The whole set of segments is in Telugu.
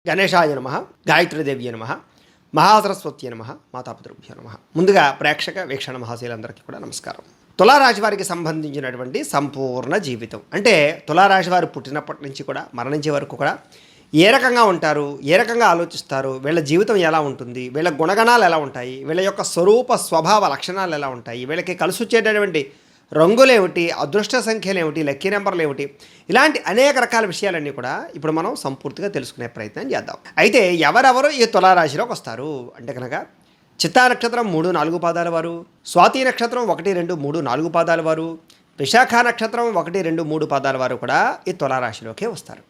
గణేశాయ నమ, గాయత్రీదేవ్య నమ, మహాసరస్వత్య నమ, మాతాపితృభ్యో నమ. ముందుగా ప్రేక్షక వీక్షణ మహాశీలందరికీ కూడా నమస్కారం. తులారాశి వారికి సంబంధించినటువంటి సంపూర్ణ జీవితం అంటే తులారాశి వారు పుట్టినప్పటి నుంచి కూడా మరణించే వరకు కూడా ఏ రకంగా ఉంటారు, ఏ రకంగా ఆలోచిస్తారు, వీళ్ళ జీవితం ఎలా ఉంటుంది, వీళ్ళ గుణగణాలు ఎలా ఉంటాయి, వీళ్ళ యొక్క స్వరూప స్వభావ లక్షణాలు ఎలా ఉంటాయి, వీళ్ళకి కలిసి వచ్చేటటువంటి రంగులేమిటి, అదృష్ట సంఖ్యలు ఏమిటి, లక్కీ నెంబర్లు ఏమిటి, ఇలాంటి అనేక రకాల విషయాలన్నీ కూడా ఇప్పుడు మనం సంపూర్తిగా తెలుసుకునే ప్రయత్నం చేద్దాం. అయితే ఎవరెవరు ఈ తులారాశిలోకి వస్తారు అంటే కనుక చిత్తా నక్షత్రం 3-4 పాదాల వారు, స్వాతి నక్షత్రం 1-2-3-4 పాదాల వారు, విశాఖ నక్షత్రం 1-2-3 పాదాల వారు కూడా ఈ తులారాశిలోకే వస్తారు.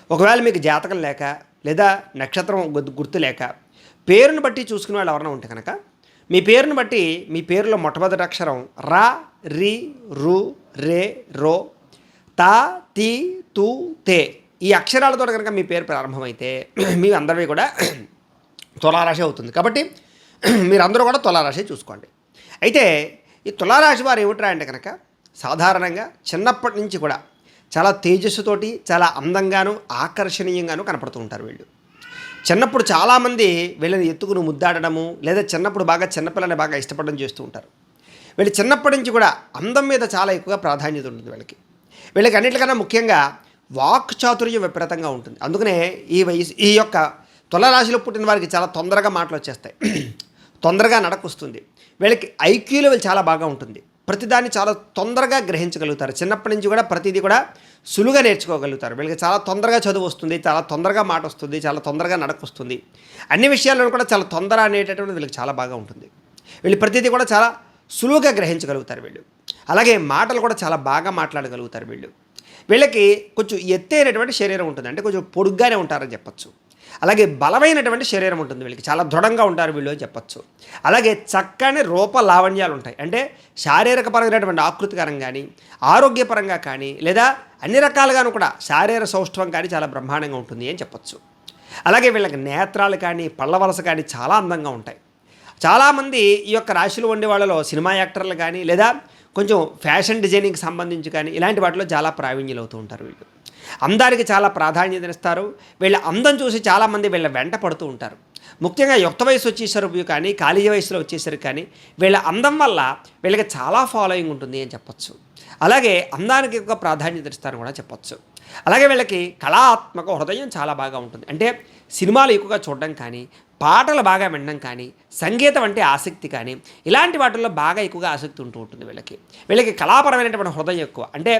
ఒకవేళ మీకు జాతకం లేక లేదా నక్షత్రం గుర్తు లేక పేరును బట్టి చూసుకునే వాళ్ళు ఎవరైనా ఉంటే కనుక మీ పేరును బట్టి మీ పేరులో మొట్టమొదటి అక్షరం రా, రి, రు, రే, రో, తా, తి, తు, తే ఈ అక్షరాలతో కనుక మీ పేరు ప్రారంభమైతే మీ అందరివి కూడా తులారాశి అవుతుంది. కాబట్టి మీరందరూ కూడా తులారాశి చూసుకోండి. అయితే ఈ తులారాశి వారు ఏమిట్రా అంటే కనుక సాధారణంగా చిన్నప్పటి నుంచి కూడా చాలా తేజస్సుతోటి చాలా అందంగాను ఆకర్షణీయంగాను కనపడుతూ ఉంటారు. వీళ్ళు చిన్నప్పుడు చాలామంది వీళ్ళని ఎత్తుకుని ముద్దాడడము లేదా చిన్నప్పుడు బాగా చిన్నపిల్లని బాగా ఇష్టపడడం చేస్తూ ఉంటారు. వీళ్ళు చిన్నప్పటి నుంచి కూడా అందం మీద చాలా ఎక్కువగా ప్రాధాన్యత ఉంటుంది. వీళ్ళకి అన్నిటికన్నా ముఖ్యంగా వాక్ చాతుర్యం విపరీతంగా ఉంటుంది. అందుకనే ఈ యొక్క తులారాశిలో పుట్టిన వారికి చాలా తొందరగా మాటలు వచ్చేస్తాయి, తొందరగా నడకొస్తుంది. వీళ్ళకి ఐక్యూ లెవెల్ చాలా బాగా ఉంటుంది. ప్రతిదాన్ని చాలా తొందరగా గ్రహించగలుగుతారు. చిన్నప్పటి నుంచి కూడా ప్రతిదీ కూడా సులువుగా నేర్చుకోగలుగుతారు. వీళ్ళకి చాలా తొందరగా చదువు వస్తుంది, చాలా తొందరగా మాట వస్తుంది, చాలా తొందరగా నడకొస్తుంది. అన్ని విషయాల్లోనూ కూడా చాలా తొందర అనేటటువంటి వీళ్ళకి చాలా బాగా ఉంటుంది. వీళ్ళు ప్రతిదీ కూడా చాలా సులువుగా గ్రహించగలుగుతారు. అలాగే మాటలు కూడా చాలా బాగా మాట్లాడగలుగుతారు. వీళ్ళకి కొంచెం ఎత్తైనటువంటి శరీరం ఉంటుంది, అంటే కొంచెం పొడుగ్గానే ఉంటారని చెప్పచ్చు. అలాగే బలమైనటువంటి శరీరం ఉంటుంది. వీళ్ళకి చాలా దృఢంగా ఉంటారు వీళ్ళు అని చెప్పచ్చు. అలాగే చక్కని రూప లావణ్యాలు ఉంటాయి, అంటే శారీరకపరమైనటువంటి ఆకృతికరం కానీ ఆరోగ్యపరంగా కానీ లేదా అన్ని రకాలుగాను కూడా శారీర సౌష్ఠవం కానీ చాలా బ్రహ్మాండంగా ఉంటుంది అని చెప్పచ్చు. అలాగే వీళ్ళకి నేత్రాలు కానీ పళ్ళ వలస కానీ చాలా అందంగా ఉంటాయి. చాలామంది ఈ యొక్క రాశిలో ఉండే వాళ్ళలో సినిమా యాక్టర్లు కానీ లేదా కొంచెం ఫ్యాషన్ డిజైనింగ్కి సంబంధించి కానీ ఇలాంటి వాటిలో చాలా ప్రావీణ్యులు అవుతూ ఉంటారు. వీళ్ళు అందానికి చాలా ప్రాధాన్యతనిస్తారు. వీళ్ళ అందం చూసి చాలామంది వీళ్ళ వెంట పడుతూ ఉంటారు. ముఖ్యంగా యుక్త వయసు వచ్చేసరికి కానీ కాలేజీ వయసులో వచ్చేసరికి కానీ వీళ్ళ అందం వల్ల వీళ్ళకి చాలా ఫాలోయింగ్ ఉంటుంది అని చెప్పచ్చు. అలాగే అందానికి ఎక్కువ ప్రాధాన్యత ఇస్తారని కూడా చెప్పచ్చు. అలాగే వీళ్ళకి కళాత్మక హృదయం చాలా బాగా ఉంటుంది, అంటే సినిమాలు ఎక్కువగా చూడడం కానీ పాటలు బాగా వినడం కానీ సంగీతం అంటే ఆసక్తి కానీ ఇలాంటి వాటిల్లో బాగా ఎక్కువగా ఆసక్తి ఉంటూ ఉంటుంది. వీళ్ళకి కళాపరమైనటువంటి హృదయం ఎక్కువ, అంటే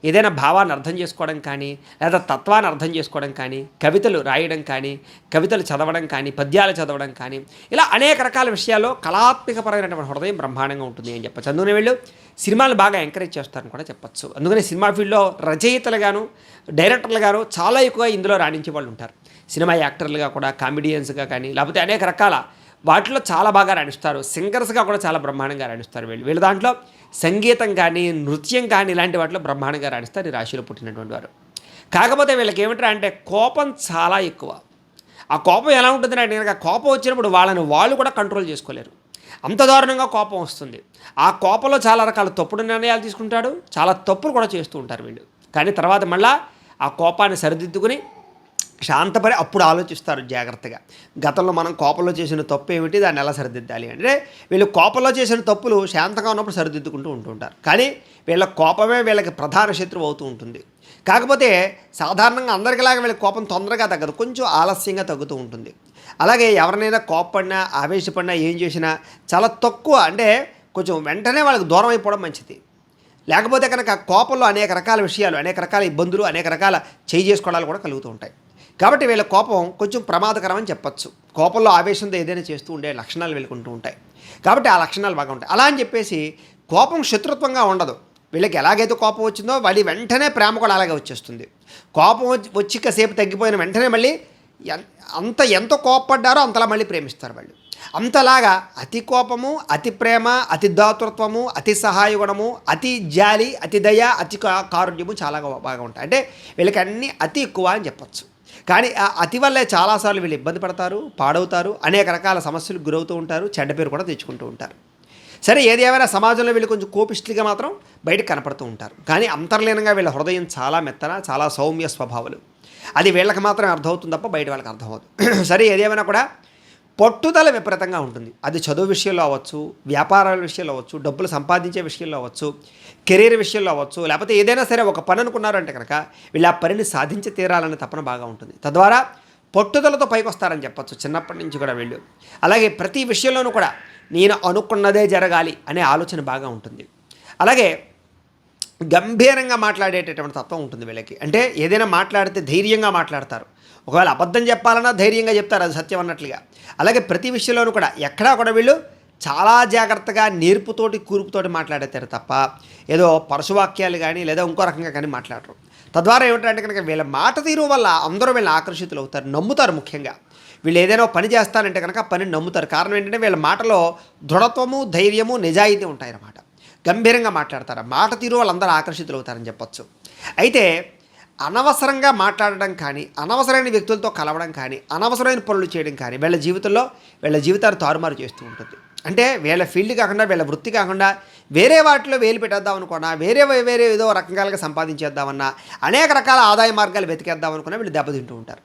ఏదైనా భావాన్ని అర్థం చేసుకోవడం కానీ లేదా తత్వాన్ని అర్థం చేసుకోవడం కానీ కవితలు రాయడం కానీ కవితలు చదవడం కానీ పద్యాలు చదవడం కానీ ఇలా అనేక రకాల విషయాల్లో కళాత్మకపరమైనటువంటి హృదయం బ్రహ్మాండంగా ఉంటుంది అని చెప్పచ్చు. అందుకనే వీళ్ళు సినిమాలు బాగా ఎంకరేజ్ చేస్తారని కూడా చెప్పచ్చు. అందుకనే సినిమా ఫీల్డ్లో రచయితలుగాను డైరెక్టర్లుగాను చాలా ఎక్కువగా ఇందులో రాణించే వాళ్ళు ఉంటారు. సినిమా యాక్టర్లుగా కూడా కామెడియన్స్గా కానీ లేకపోతే అనేక రకాల వాటిలో చాలా బాగా రాణిస్తారు. సింగర్స్గా కూడా చాలా బ్రహ్మాండంగా రాణిస్తారు. వీళ్ళ దాంట్లో సంగీతం కానీ నృత్యం కానీ ఇలాంటి వాటిలో బ్రహ్మాండంగా రాణిస్తారు ఈ రాశిలో పుట్టినటువంటి వారు. కాకపోతే వీళ్ళకి ఏమిటంటే అంటే కోపం చాలా ఎక్కువ. ఆ కోపం ఎలా ఉంటుందని అంటే కనుక కోపం వచ్చినప్పుడు వాళ్ళు కూడా కంట్రోల్ చేసుకోలేరు, అంత దారుణంగా కోపం వస్తుంది. ఆ కోపంలో చాలా రకాల తప్పుడు నిర్ణయాలు తీసుకుంటాడు, చాలా తప్పులు కూడా చేస్తూ ఉంటారు వీళ్ళు. కానీ తర్వాత మళ్ళీ ఆ కోపాన్ని సరిదిద్దుకుని శాంతపరి అప్పుడు ఆలోచిస్తారు జాగ్రత్తగా. గతంలో మనం కోపంలో చేసిన తప్పు ఏమిటి, దాన్ని ఎలా సరిదిద్దాలి అంటే వీళ్ళు కోపంలో చేసిన తప్పులు శాంతంగా ఉన్నప్పుడు సరిదిద్దుకుంటూ ఉంటుంటారు. కానీ వీళ్ళ కోపమే వీళ్ళకి ప్రధాన శత్రువు అవుతూ ఉంటుంది. కాకపోతే సాధారణంగా అందరికీలాగా వీళ్ళ కోపం తొందరగా తగ్గదు, కొంచెం ఆలస్యంగా తగ్గుతూ ఉంటుంది. అలాగే ఎవరినైనా కోపపడినా ఆవేశపడినా ఏం చేసినా చాలా తక్కువ, అంటే కొంచెం వెంటనే వాళ్ళకి దూరం అయిపోవడం మంచిది. లేకపోతే కనుక కోపంలో అనేక రకాల విషయాలు, అనేక రకాల ఇబ్బందులు, అనేక రకాల చేసుకోవడాలు కూడా కలుగుతూ ఉంటాయి. కాబట్టి వీళ్ళ కోపం కొంచెం ప్రమాదకరం అని చెప్పచ్చు. కోపంలో ఆవేశంతో ఏదైనా చేస్తూ ఉండే లక్షణాలు వెళ్ళుకుంటూ ఉంటాయి. కాబట్టి ఆ లక్షణాలు బాగా ఉంటాయి. అలా అని చెప్పేసి కోపం శత్రుత్వంగా ఉండదు. వీళ్ళకి ఎలాగైతే కోపం వచ్చిందో వాళ్ళు వెంటనే ప్రేమ కూడా అలాగే వచ్చేస్తుంది. కోపం వచ్చి కాసేపు తగ్గిపోయిన వెంటనే మళ్ళీ ఎంత కోపపడ్డారో అంతలా మళ్ళీ ప్రేమిస్తారు వాళ్ళు. అంతలాగా అతి కోపము, అతి ప్రేమ, అతి దాతృత్వము, అతి సహాయ గుణము, అతి జాలి, అతి దయ, అతి కారుణ్యము చాలా బాగా ఉంటాయి. అంటే వీళ్ళకి అన్నీ అతి ఎక్కువ అని చెప్పచ్చు. కానీ ఆ అతి వల్లే చాలాసార్లు వీళ్ళు ఇబ్బంది పడతారు, పాడవుతారు, అనేక రకాల సమస్యలకు గురవుతూ ఉంటారు, చెడ్డ పేరు కూడా తెచ్చుకుంటూ ఉంటారు. సరే ఏది ఏమైనా సమాజంలో వీళ్ళు కొంచెం కోపిష్టిగా మాత్రం బయటకు కనపడుతూ ఉంటారు. కానీ అంతర్లీనంగా వీళ్ళ హృదయం చాలా మెత్తన, చాలా సౌమ్య స్వభావాలు. అది వీళ్ళకి మాత్రం అర్థమవుతుంది తప్ప బయట వాళ్ళకి అర్థమవుతుంది. సరే ఏదేమైనా కూడా పట్టుదల విపరీతంగా ఉంటుంది. అది చదువు విషయంలో అవ్వచ్చు, వ్యాపారాల విషయంలో అవ్వచ్చు, డబ్బులు సంపాదించే విషయంలో అవ్వచ్చు, కెరీర్ విషయంలో అవ్వచ్చు, లేకపోతే ఏదైనా సరే ఒక పని అనుకున్నారంటే కనుక వీళ్ళు ఆ పనిని సాధించి తీరాలనే తపన బాగా ఉంటుంది. తద్వారా పట్టుదలతో పైకి వస్తారని చెప్పచ్చు చిన్నప్పటి నుంచి కూడా వీళ్ళు. అలాగే ప్రతి విషయంలోనూ కూడా నేను అనుకున్నదే జరగాలి అనే ఆలోచన బాగా ఉంటుంది. అలాగే గంభీరంగా మాట్లాడేటటువంటి తత్వం ఉంటుంది వీళ్ళకి. అంటే ఏదైనా మాట్లాడితే ధైర్యంగా మాట్లాడతారు. ఒకవేళ అబద్ధం చెప్పాలన్నా ధైర్యంగా చెప్తారు, అది సత్యం అన్నట్లుగా. అలాగే ప్రతి విషయంలోనూ కూడా ఎక్కడా కూడా వీళ్ళు చాలా జాగ్రత్తగా నేర్పుతోటి కూర్పుతోటి మాట్లాడతారు తప్ప ఏదో పరశువాక్యాలు కానీ లేదా ఇంకో రకంగా కానీ మాట్లాడరు. తద్వారా ఏమిటంటే కనుక వీళ్ళ మాట తీరు వల్ల అందరూ వీళ్ళని ఆకర్షితులు అవుతారు, నమ్ముతారు. ముఖ్యంగా వీళ్ళు ఏదైనా పని చేస్తానంటే కనుక పనిని నమ్ముతారు. కారణం ఏంటంటే వీళ్ళ మాటలో దృఢత్వము, ధైర్యము, నిజాయితీ ఉంటాయన్నమాట. గంభీరంగా మాట్లాడతారు, మాట తీరు వాళ్ళందరూ ఆకర్షితులు అవుతారని చెప్పచ్చు. అయితే అనవసరంగా మాట్లాడడం కానీ, అనవసరమైన వ్యక్తులతో కలవడం కానీ, అనవసరమైన పనులు చేయడం కానీ వీళ్ళ జీవితంలో వీళ్ళ జీవితాన్ని తారుమారు చేస్తూ ఉంటుంది. అంటే వీళ్ళ ఫీల్డ్ కాకుండా, వీళ్ళ వృత్తి కాకుండా వేరే వాటిలో వేలు పెట్టేద్దాం అనుకున్నా, వేరే ఏదో రకాలుగా సంపాదించేద్దామన్నా, అనేక రకాల ఆదాయ మార్గాలు వెతికేద్దాం అనుకున్నా వీళ్ళు దెబ్బతింటూ ఉంటారు.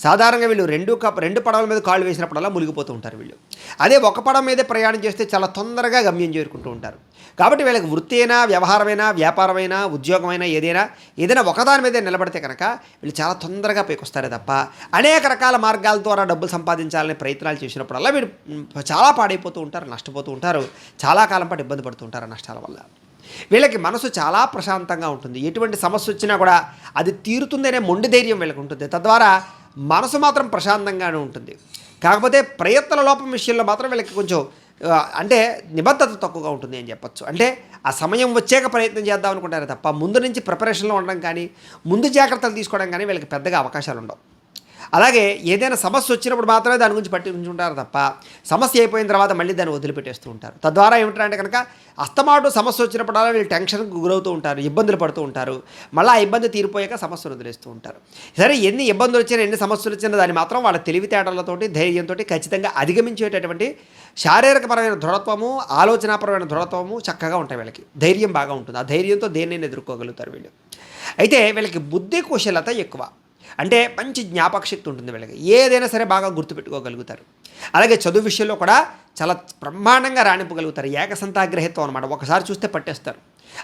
సాధారణంగా వీళ్ళు రెండు పడవల మీద కాళ్ళు వేసినప్పుడల్లా మునిగిపోతూ ఉంటారు వీళ్ళు. అదే ఒక పడవ మీదే ప్రయాణం చేస్తే చాలా తొందరగా గమ్యం చేరుకుంటూ ఉంటారు. కాబట్టి వీళ్ళకి వృత్తి అయినా, వ్యవహారమైనా, వ్యాపారమైనా, ఉద్యోగమైనా ఏదైనా ఒకదాని మీదే నిలబడితే కనుక వీళ్ళు చాలా తొందరగా పైకొస్తారే తప్ప అనేక రకాల మార్గాల ద్వారా డబ్బులు సంపాదించాలనే ప్రయత్నాలు చేసినప్పుడల్లా వీళ్ళు చాలా పాడైపోతూ ఉంటారు, నష్టపోతూ ఉంటారు, చాలా కాలం పాటు ఇబ్బంది పడుతూ ఉంటారు నష్టాల వల్ల. వీళ్ళకి మనసు చాలా ప్రశాంతంగా ఉంటుంది. ఎటువంటి సమస్య వచ్చినా కూడా అది తీరుతుందనే మొండి ధైర్యం వీళ్ళకి ఉంటుంది. తద్వారా మనసు మాత్రం ప్రశాంతంగానే ఉంటుంది. కాకపోతే ప్రయత్నాల లోపం విషయంలో మాత్రం వీళ్ళకి కొంచెం అంటే నిబద్ధత తక్కువగా ఉంటుంది అని చెప్పచ్చు. అంటే ఆ సమయం వచ్చాక ప్రయత్నం చేద్దాం అనుకుంటారు తప్ప ముందు నుంచి ప్రిపరేషన్లో ఉండడం కానీ, ముందు జాగ్రత్తలు తీసుకోవడం కానీ వీళ్ళకి పెద్దగా అవకాశాలు ఉండవు. అలాగే ఏదైనా సమస్య వచ్చినప్పుడు మాత్రమే దాని గురించి పట్టించుకుంటారు తప్ప సమస్య అయిపోయిన తర్వాత మళ్ళీ దాన్ని వదిలిపెట్టేస్తూ ఉంటారు. తద్వారా ఏమిటంటే కనుక అస్తమాటు సమస్య వచ్చినప్పుడల్లా వీళ్ళు టెన్షన్కి గురవుతూ ఉంటారు, ఇబ్బందులు పడుతూ ఉంటారు. మళ్ళీ ఆ ఇబ్బంది తీరిపోయాక సమస్యను వదిలేస్తూ ఉంటారు. సరే ఎన్ని ఇబ్బందులు వచ్చినా, ఎన్ని సమస్యలు వచ్చినా దాన్ని మాత్రం వాళ్ళ తెలివితేటలతోటి, ధైర్యంతో ఖచ్చితంగా అధిగమించేటటువంటి శారీరకపరమైన దృఢత్వము, ఆలోచనాపరమైన దృఢత్వము చక్కగా ఉంటాయి వీళ్ళకి. ధైర్యం బాగా ఉంటుంది. ఆ ధైర్యంతో దేన్నైనా ఎదుర్కోగలుగుతారు వీళ్ళు. అయితే వీళ్ళకి బుద్ధి కుశలత ఎక్కువ. అంటే మంచి జ్ఞాపకశక్తి ఉంటుంది వీళ్ళకి. ఏదైనా సరే బాగా గుర్తుపెట్టుకోగలుగుతారు. అలాగే చదువు విషయంలో కూడా చాలా బ్రహ్మాండంగా రాణింపగలుగుతారు. ఏకసంతాగ్రహిత్వం అనమాట. ఒకసారి చూస్తే పట్టేస్తారు.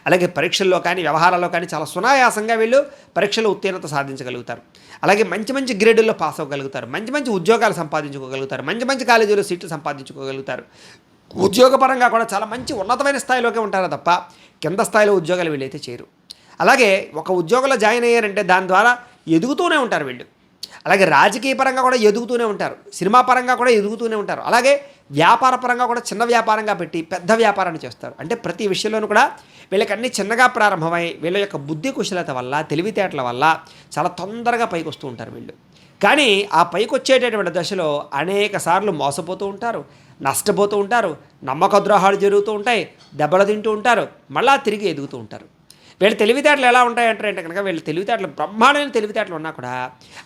అలాగే పరీక్షల్లో కానీ, వ్యవహారాల్లో కానీ చాలా సునాయాసంగా వీళ్ళు పరీక్షలో ఉత్తీర్ణత సాధించగలుగుతారు. అలాగే మంచి గ్రేడుల్లో పాస్ అవ్వగలుగుతారు. మంచి ఉద్యోగాలు సంపాదించుకోగలుగుతారు. మంచి కాలేజీలో సీట్లు సంపాదించుకోగలుగుతారు. ఉద్యోగపరంగా కూడా చాలా మంచి ఉన్నతమైన స్థాయిలోకే ఉంటారు తప్ప కింద స్థాయిలో ఉద్యోగాలు వీళ్ళైతే చేయరు. అలాగే ఒక ఉద్యోగంలో జాయిన్ అయ్యారంటే దాని ద్వారా ఎదుగుతూనే ఉంటారు వీళ్ళు. అలాగే రాజకీయ పరంగా కూడా ఎదుగుతూనే ఉంటారు, సినిమా పరంగా కూడా ఎదుగుతూనే ఉంటారు. అలాగే వ్యాపార పరంగా కూడా చిన్న వ్యాపారంగా పెట్టి పెద్ద వ్యాపారాన్ని చేస్తారు. అంటే ప్రతి విషయంలోనూ కూడా వీళ్ళకి అన్నీ చిన్నగా ప్రారంభమై వీళ్ళ యొక్క బుద్ధి కుశలత వల్ల, తెలివితేటల వల్ల చాలా తొందరగా పైకి వస్తూ ఉంటారు వీళ్ళు. కానీ ఆ పైకి వచ్చేటటువంటి దశలో అనేక సార్లు మోసపోతూ ఉంటారు, నష్టపోతూ ఉంటారు, నమ్మక ద్రోహాలు జరుగుతూ ఉంటాయి, దెబ్బలు తింటూ ఉంటారు, మళ్ళీ తిరిగి ఎదుగుతూ ఉంటారు. వీళ్ళ తెలివితేటలు ఎలా ఉంటాయంటే కనుక వీళ్ళ తెలివితేటలు బ్రహ్మాండమైన తెలివితేటలు ఉన్నా కూడా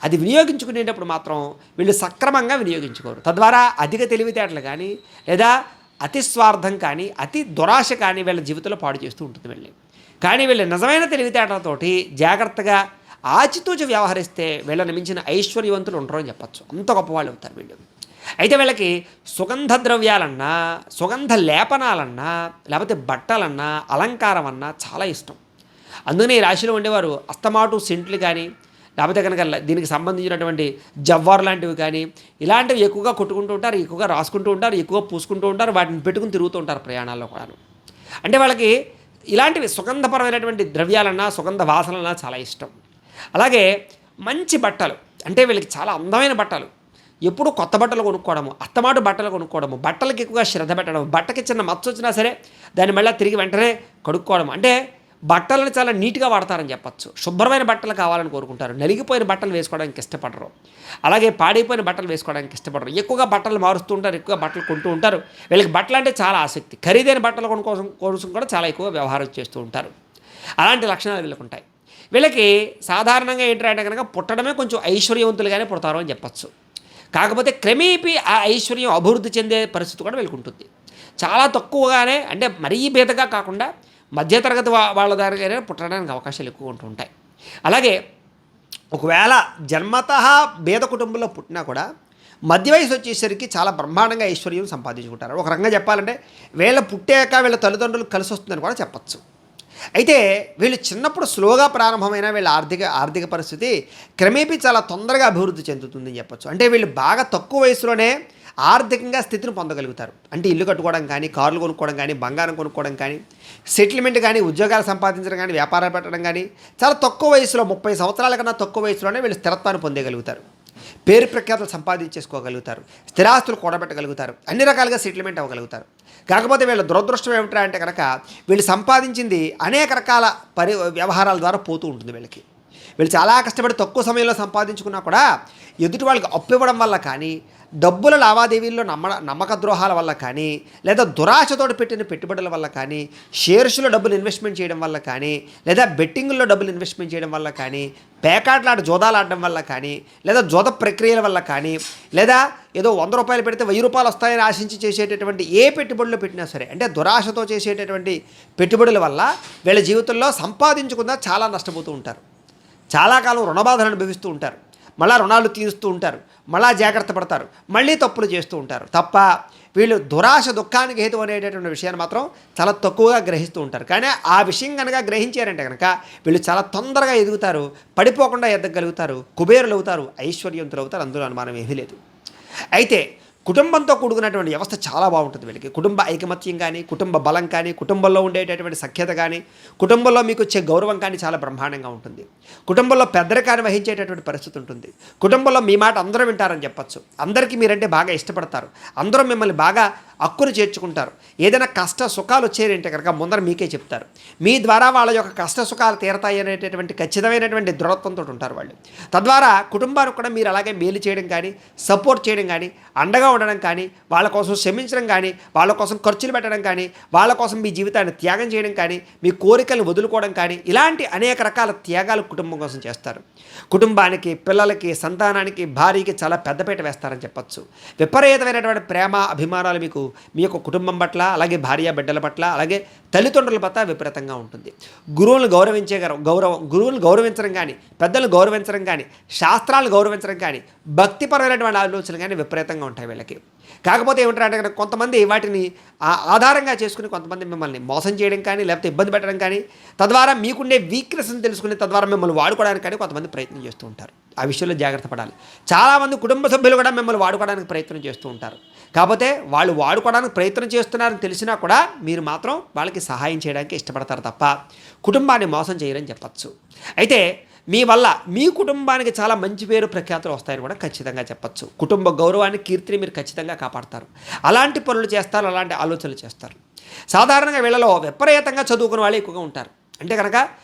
అది వినియోగించుకునేటప్పుడు మాత్రం వీళ్ళు సక్రమంగా వినియోగించుకోరు. తద్వారా అధిక తెలివితేటలు కానీ, లేదా అతి స్వార్థం కానీ, అతి దురాశ కానీ వీళ్ళ జీవితంలో పాడు చేస్తూ ఉంటుంది వీళ్ళని. కానీ వీళ్ళ నిజమైన తెలివితేటలతోటి జాగ్రత్తగా ఆచితూచి వ్యవహరిస్తే వీళ్ళని మించిన ఐశ్వర్యవంతులు ఉంటారు అని చెప్పచ్చు. అంత గొప్పవాళ్ళు అవుతారు వీళ్ళు. అయితే వీళ్ళకి సుగంధ ద్రవ్యాలన్నా, సుగంధ లేపనాలన్నా, లేకపోతే బట్టలన్నా, అలంకారం అన్నా చాలా ఇష్టం. అందుకనే ఈ రాశిలో ఉండేవారు అస్తమాటు సెంట్లు కానీ, లేకపోతే కనుక దీనికి సంబంధించినటువంటి జవ్వారు లాంటివి కానీ ఇలాంటివి ఎక్కువగా కొట్టుకుంటూ ఉంటారు, ఎక్కువగా రాసుకుంటూ ఉంటారు, ఎక్కువగా పూసుకుంటూ ఉంటారు, వాటిని పెట్టుకుని తిరుగుతూ ఉంటారు ప్రయాణాల్లో కూడా. అంటే వాళ్ళకి ఇలాంటివి సుగంధపరమైనటువంటి ద్రవ్యాలన్నా, సుగంధ వాసనలన్నా చాలా ఇష్టం. అలాగే మంచి బట్టలు అంటే వీళ్ళకి చాలా అందమైన బట్టలు, ఎప్పుడు కొత్త బట్టలు కొనుక్కోవడము, అస్తమాటు బట్టలు కొనుక్కోవడము, బట్టలకి ఎక్కువగా శ్రద్ధ పెట్టడం, బట్టకి చిన్న మచ్చ వచ్చినా సరే దాన్ని మళ్ళీ తిరిగి వెంటనే కడుక్కోవడం. అంటే బట్టలను చాలా నీట్గా వాడతారని చెప్పచ్చు. శుభ్రమైన బట్టలు కావాలని కోరుకుంటారు. నలిగిపోయిన బట్టలు వేసుకోవడానికి ఇష్టపడరు. అలాగే పాడైపోయిన బట్టలు వేసుకోవడానికి ఇష్టపడరు. ఎక్కువగా బట్టలు మారుస్తూ ఉంటారు, ఎక్కువగా బట్టలు కొంటూ ఉంటారు. వీళ్ళకి బట్టలు అంటే చాలా ఆసక్తి. ఖరీదైన బట్టలు కోసం కూడా చాలా ఎక్కువ వ్యవహారం చేస్తూ ఉంటారు. అలాంటి లక్షణాలు వీళ్ళకి ఉంటాయి. వీళ్ళకి సాధారణంగా ఏంటంటే కనుక పుట్టడమే కొంచెం ఐశ్వర్యవంతులుగానే పుడతారు అని చెప్పచ్చు. కాకపోతే క్రమేపీ ఆ ఐశ్వర్యం అభివృద్ధి చెందే పరిస్థితి కూడా వీళ్ళకి ఉంటుంది. చాలా తక్కువగానే, అంటే మరీ బీదగా కాకుండా మధ్యతరగతి వాళ్ళ దగ్గర పుట్టడానికి అవకాశాలు ఎక్కువ ఉంటూ ఉంటాయి. అలాగే ఒకవేళ జన్మతః పేద కుటుంబంలో పుట్టినా కూడా మధ్య వయసు వచ్చేసరికి చాలా బ్రహ్మాండంగా ఐశ్వర్యం సంపాదించుకుంటారు. ఒక రకంగా చెప్పాలంటే వీళ్ళ పుట్టాక వీళ్ళ తల్లిదండ్రులకు కలిసి వస్తుందని కూడా చెప్పచ్చు. అయితే వీళ్ళు చిన్నప్పుడు స్లోగా ప్రారంభమైన వీళ్ళ ఆర్థిక పరిస్థితి క్రమేపీ చాలా తొందరగా అభివృద్ధి చెందుతుందని చెప్పచ్చు. అంటే వీళ్ళు బాగా తక్కువ వయసులోనే ఆర్థికంగా స్థితిని పొందగలుగుతారు. అంటే ఇల్లు కట్టుకోవడం కానీ, కార్లు కొనుక్కోవడం కానీ, బంగారం కొనుక్కోవడం కానీ, సెటిల్మెంట్ కానీ, ఉద్యోగాలు సంపాదించడం కానీ, వ్యాపారాలు పెట్టడం కానీ చాలా తక్కువ వయసులో 30 సంవత్సరాల కన్నా తక్కువ వయసులోనే వీళ్ళు స్థిరత్వాన్ని పొందగలుగుతారు. పేరు ప్రఖ్యాతులు సంపాదించేసుకోగలుగుతారు, స్థిరాస్తులు కూడబెట్టగలుగుతారు, అన్ని రకాలుగా సెటిల్మెంట్ అవ్వగలుగుతారు. కాకపోతే వీళ్ళ దురదృష్టం ఏమిటా అంటే కనుక వీళ్ళు సంపాదించింది అనేక రకాల వ్యవహారాల ద్వారా పోతూ ఉంటుంది. వీళ్ళు చాలా కష్టపడి తక్కువ సమయంలో సంపాదించుకున్నా కూడా ఎదుటి వాళ్ళకి అప్పు ఇవ్వడం వల్ల కానీ, డబ్బుల లావాదేవీల్లో నమ్మక ద్రోహాల వల్ల కానీ, లేదా దురాశతో పెట్టిన పెట్టుబడుల వల్ల కానీ, షేర్స్లో డబ్బులు ఇన్వెస్ట్మెంట్ చేయడం వల్ల కానీ, లేదా బెట్టింగుల్లో డబ్బులు ఇన్వెస్ట్మెంట్ చేయడం వల్ల కానీ, జోదాలు ఆడడం వల్ల కానీ, లేదా జోద ప్రక్రియల వల్ల కానీ, లేదా ఏదో 100 రూపాయలు పెడితే 1000 రూపాయలు వస్తాయని ఆశించి చేసేటటువంటి ఏ పెట్టుబడులు పెట్టినా సరే, అంటే దురాశతో చేసేటటువంటి పెట్టుబడుల వల్ల వీళ్ళ జీవితంలో సంపాదించుకున్నా చాలా నష్టపోతూ ఉంటారు. చాలా కాలం రుణబాధలు అనుభవిస్తూ ఉంటారు. మళ్ళా రుణాలు తీరుస్తూ ఉంటారు, మళ్ళా జాగ్రత్త పడతారు, మళ్ళీ తప్పులు చేస్తూ ఉంటారు తప్ప వీళ్ళు దురాశ దుఃఖానికి హేతు అనేటటువంటి విషయాన్ని మాత్రం చాలా తక్కువగా గ్రహిస్తూ ఉంటారు. కానీ ఆ విషయం కనుక గ్రహించారంటే కనుక వీళ్ళు చాలా తొందరగా ఎదుగుతారు, పడిపోకుండా ఎదగలుగుతారు, కుబేరులు అవుతారు, ఐశ్వర్యవంతులు అవుతారు. అందులో అనుమానం ఏమీ లేదు. అయితే కుటుంబంతో కూడుకున్నటువంటి వ్యవస్థ చాలా బాగుంటుంది. వీళ్ళకి కుటుంబ ఐకమత్యం కానీ, కుటుంబ బలం కానీ, కుటుంబంలో ఉండేటటువంటి సఖ్యత కానీ, కుటుంబంలో మీకు వచ్చే గౌరవం కానీ చాలా బ్రహ్మాండంగా ఉంటుంది. కుటుంబంలో పెద్దరికాన్ని వహించేటటువంటి పరిస్థితి ఉంటుంది. కుటుంబంలో మీ మాట అందరూ వింటారని చెప్పచ్చు. అందరికీ మీరంటే బాగా ఇష్టపడతారు, అందరూ మిమ్మల్ని బాగా హక్కును చేర్చుకుంటారు. ఏదైనా కష్ట సుఖాలు వచ్చాయంటే కనుక ముందర మీకే చెప్తారు. మీ ద్వారా వాళ్ళ యొక్క కష్ట సుఖాలు తీరతాయి అనేటటువంటి ఖచ్చితమైనటువంటి దృఢత్వంతో ఉంటారు వాళ్ళు. తద్వారా కుటుంబానికి కూడా మీరు అలాగే మేలు చేయడం కానీ, సపోర్ట్ చేయడం కానీ, అండగా ఉండడం కానీ, వాళ్ళ కోసం శ్రమించడం కానీ, వాళ్ళ కోసం ఖర్చులు పెట్టడం కానీ, వాళ్ళ కోసం మీ జీవితాన్ని త్యాగం చేయడం కానీ, మీ కోరికలను వదులుకోవడం కానీ, ఇలాంటి అనేక రకాల త్యాగాలు కుటుంబం కోసం చేస్తారు. కుటుంబానికి, పిల్లలకి, సంతానానికి, భార్యకి చాలా పెద్దపీట వేస్తారని చెప్పచ్చు. విపరీతమైనటువంటి ప్రేమ అభిమానాలు మీకు మీ యొక్క కుటుంబం పట్ల, అలాగే భార్య బిడ్డల పట్ల, అలాగే తల్లిదండ్రుల పట్ల విపరీతంగా ఉంటుంది. గురువులను గౌరవించడం కానీ, పెద్దలను గౌరవించడం కానీ, శాస్త్రాలను గౌరవించడం కానీ, భక్తిపరమైనటువంటి ఆలోచనలు కానీ విపరీతంగా ఉంటాయి వీళ్ళకి. కాకపోతే ఏమంటారంటే కనుక కొంతమంది వాటిని ఆధారంగా చేసుకుని కొంతమంది మిమ్మల్ని మోసం చేయడం కానీ, లేకపోతే ఇబ్బంది పెట్టడం కానీ, తద్వారా మీకుండే వీక్నెస్ని తెలుసుకుని తద్వారా మిమ్మల్ని వాడుకోవడానికి కానీ కొంతమంది ప్రయత్నం చేస్తూ ఉంటారు. ఆ విషయంలో జాగ్రత్త పడాలి. చాలామంది కుటుంబ సభ్యులు కూడా మిమ్మల్ని వాడుకోవడానికి ప్రయత్నం చేస్తూ ఉంటారు. కాకపోతే వాళ్ళు వాడుకోవడానికి ప్రయత్నం చేస్తున్నారని తెలిసినా కూడా మీరు మాత్రం వాళ్ళకి సహాయం చేయడానికి ఇష్టపడతారు తప్ప కుటుంబాన్ని మోసం చేయరని చెప్పచ్చు. అయితే మీ వల్ల మీ కుటుంబానికి చాలా మంచి పేరు ప్రఖ్యాతులు వస్తాయని కూడా ఖచ్చితంగా చెప్పచ్చు. కుటుంబ గౌరవాన్ని, కీర్తిని మీరు ఖచ్చితంగా కాపాడతారు. అలాంటి పనులు చేస్తారు, అలాంటి ఆలోచనలు చేస్తారు. సాధారణంగా వీళ్ళలో విపరీతంగా చదువుకునే వాళ్ళు ఎక్కువగా ఉంటారు. అంటే కనుక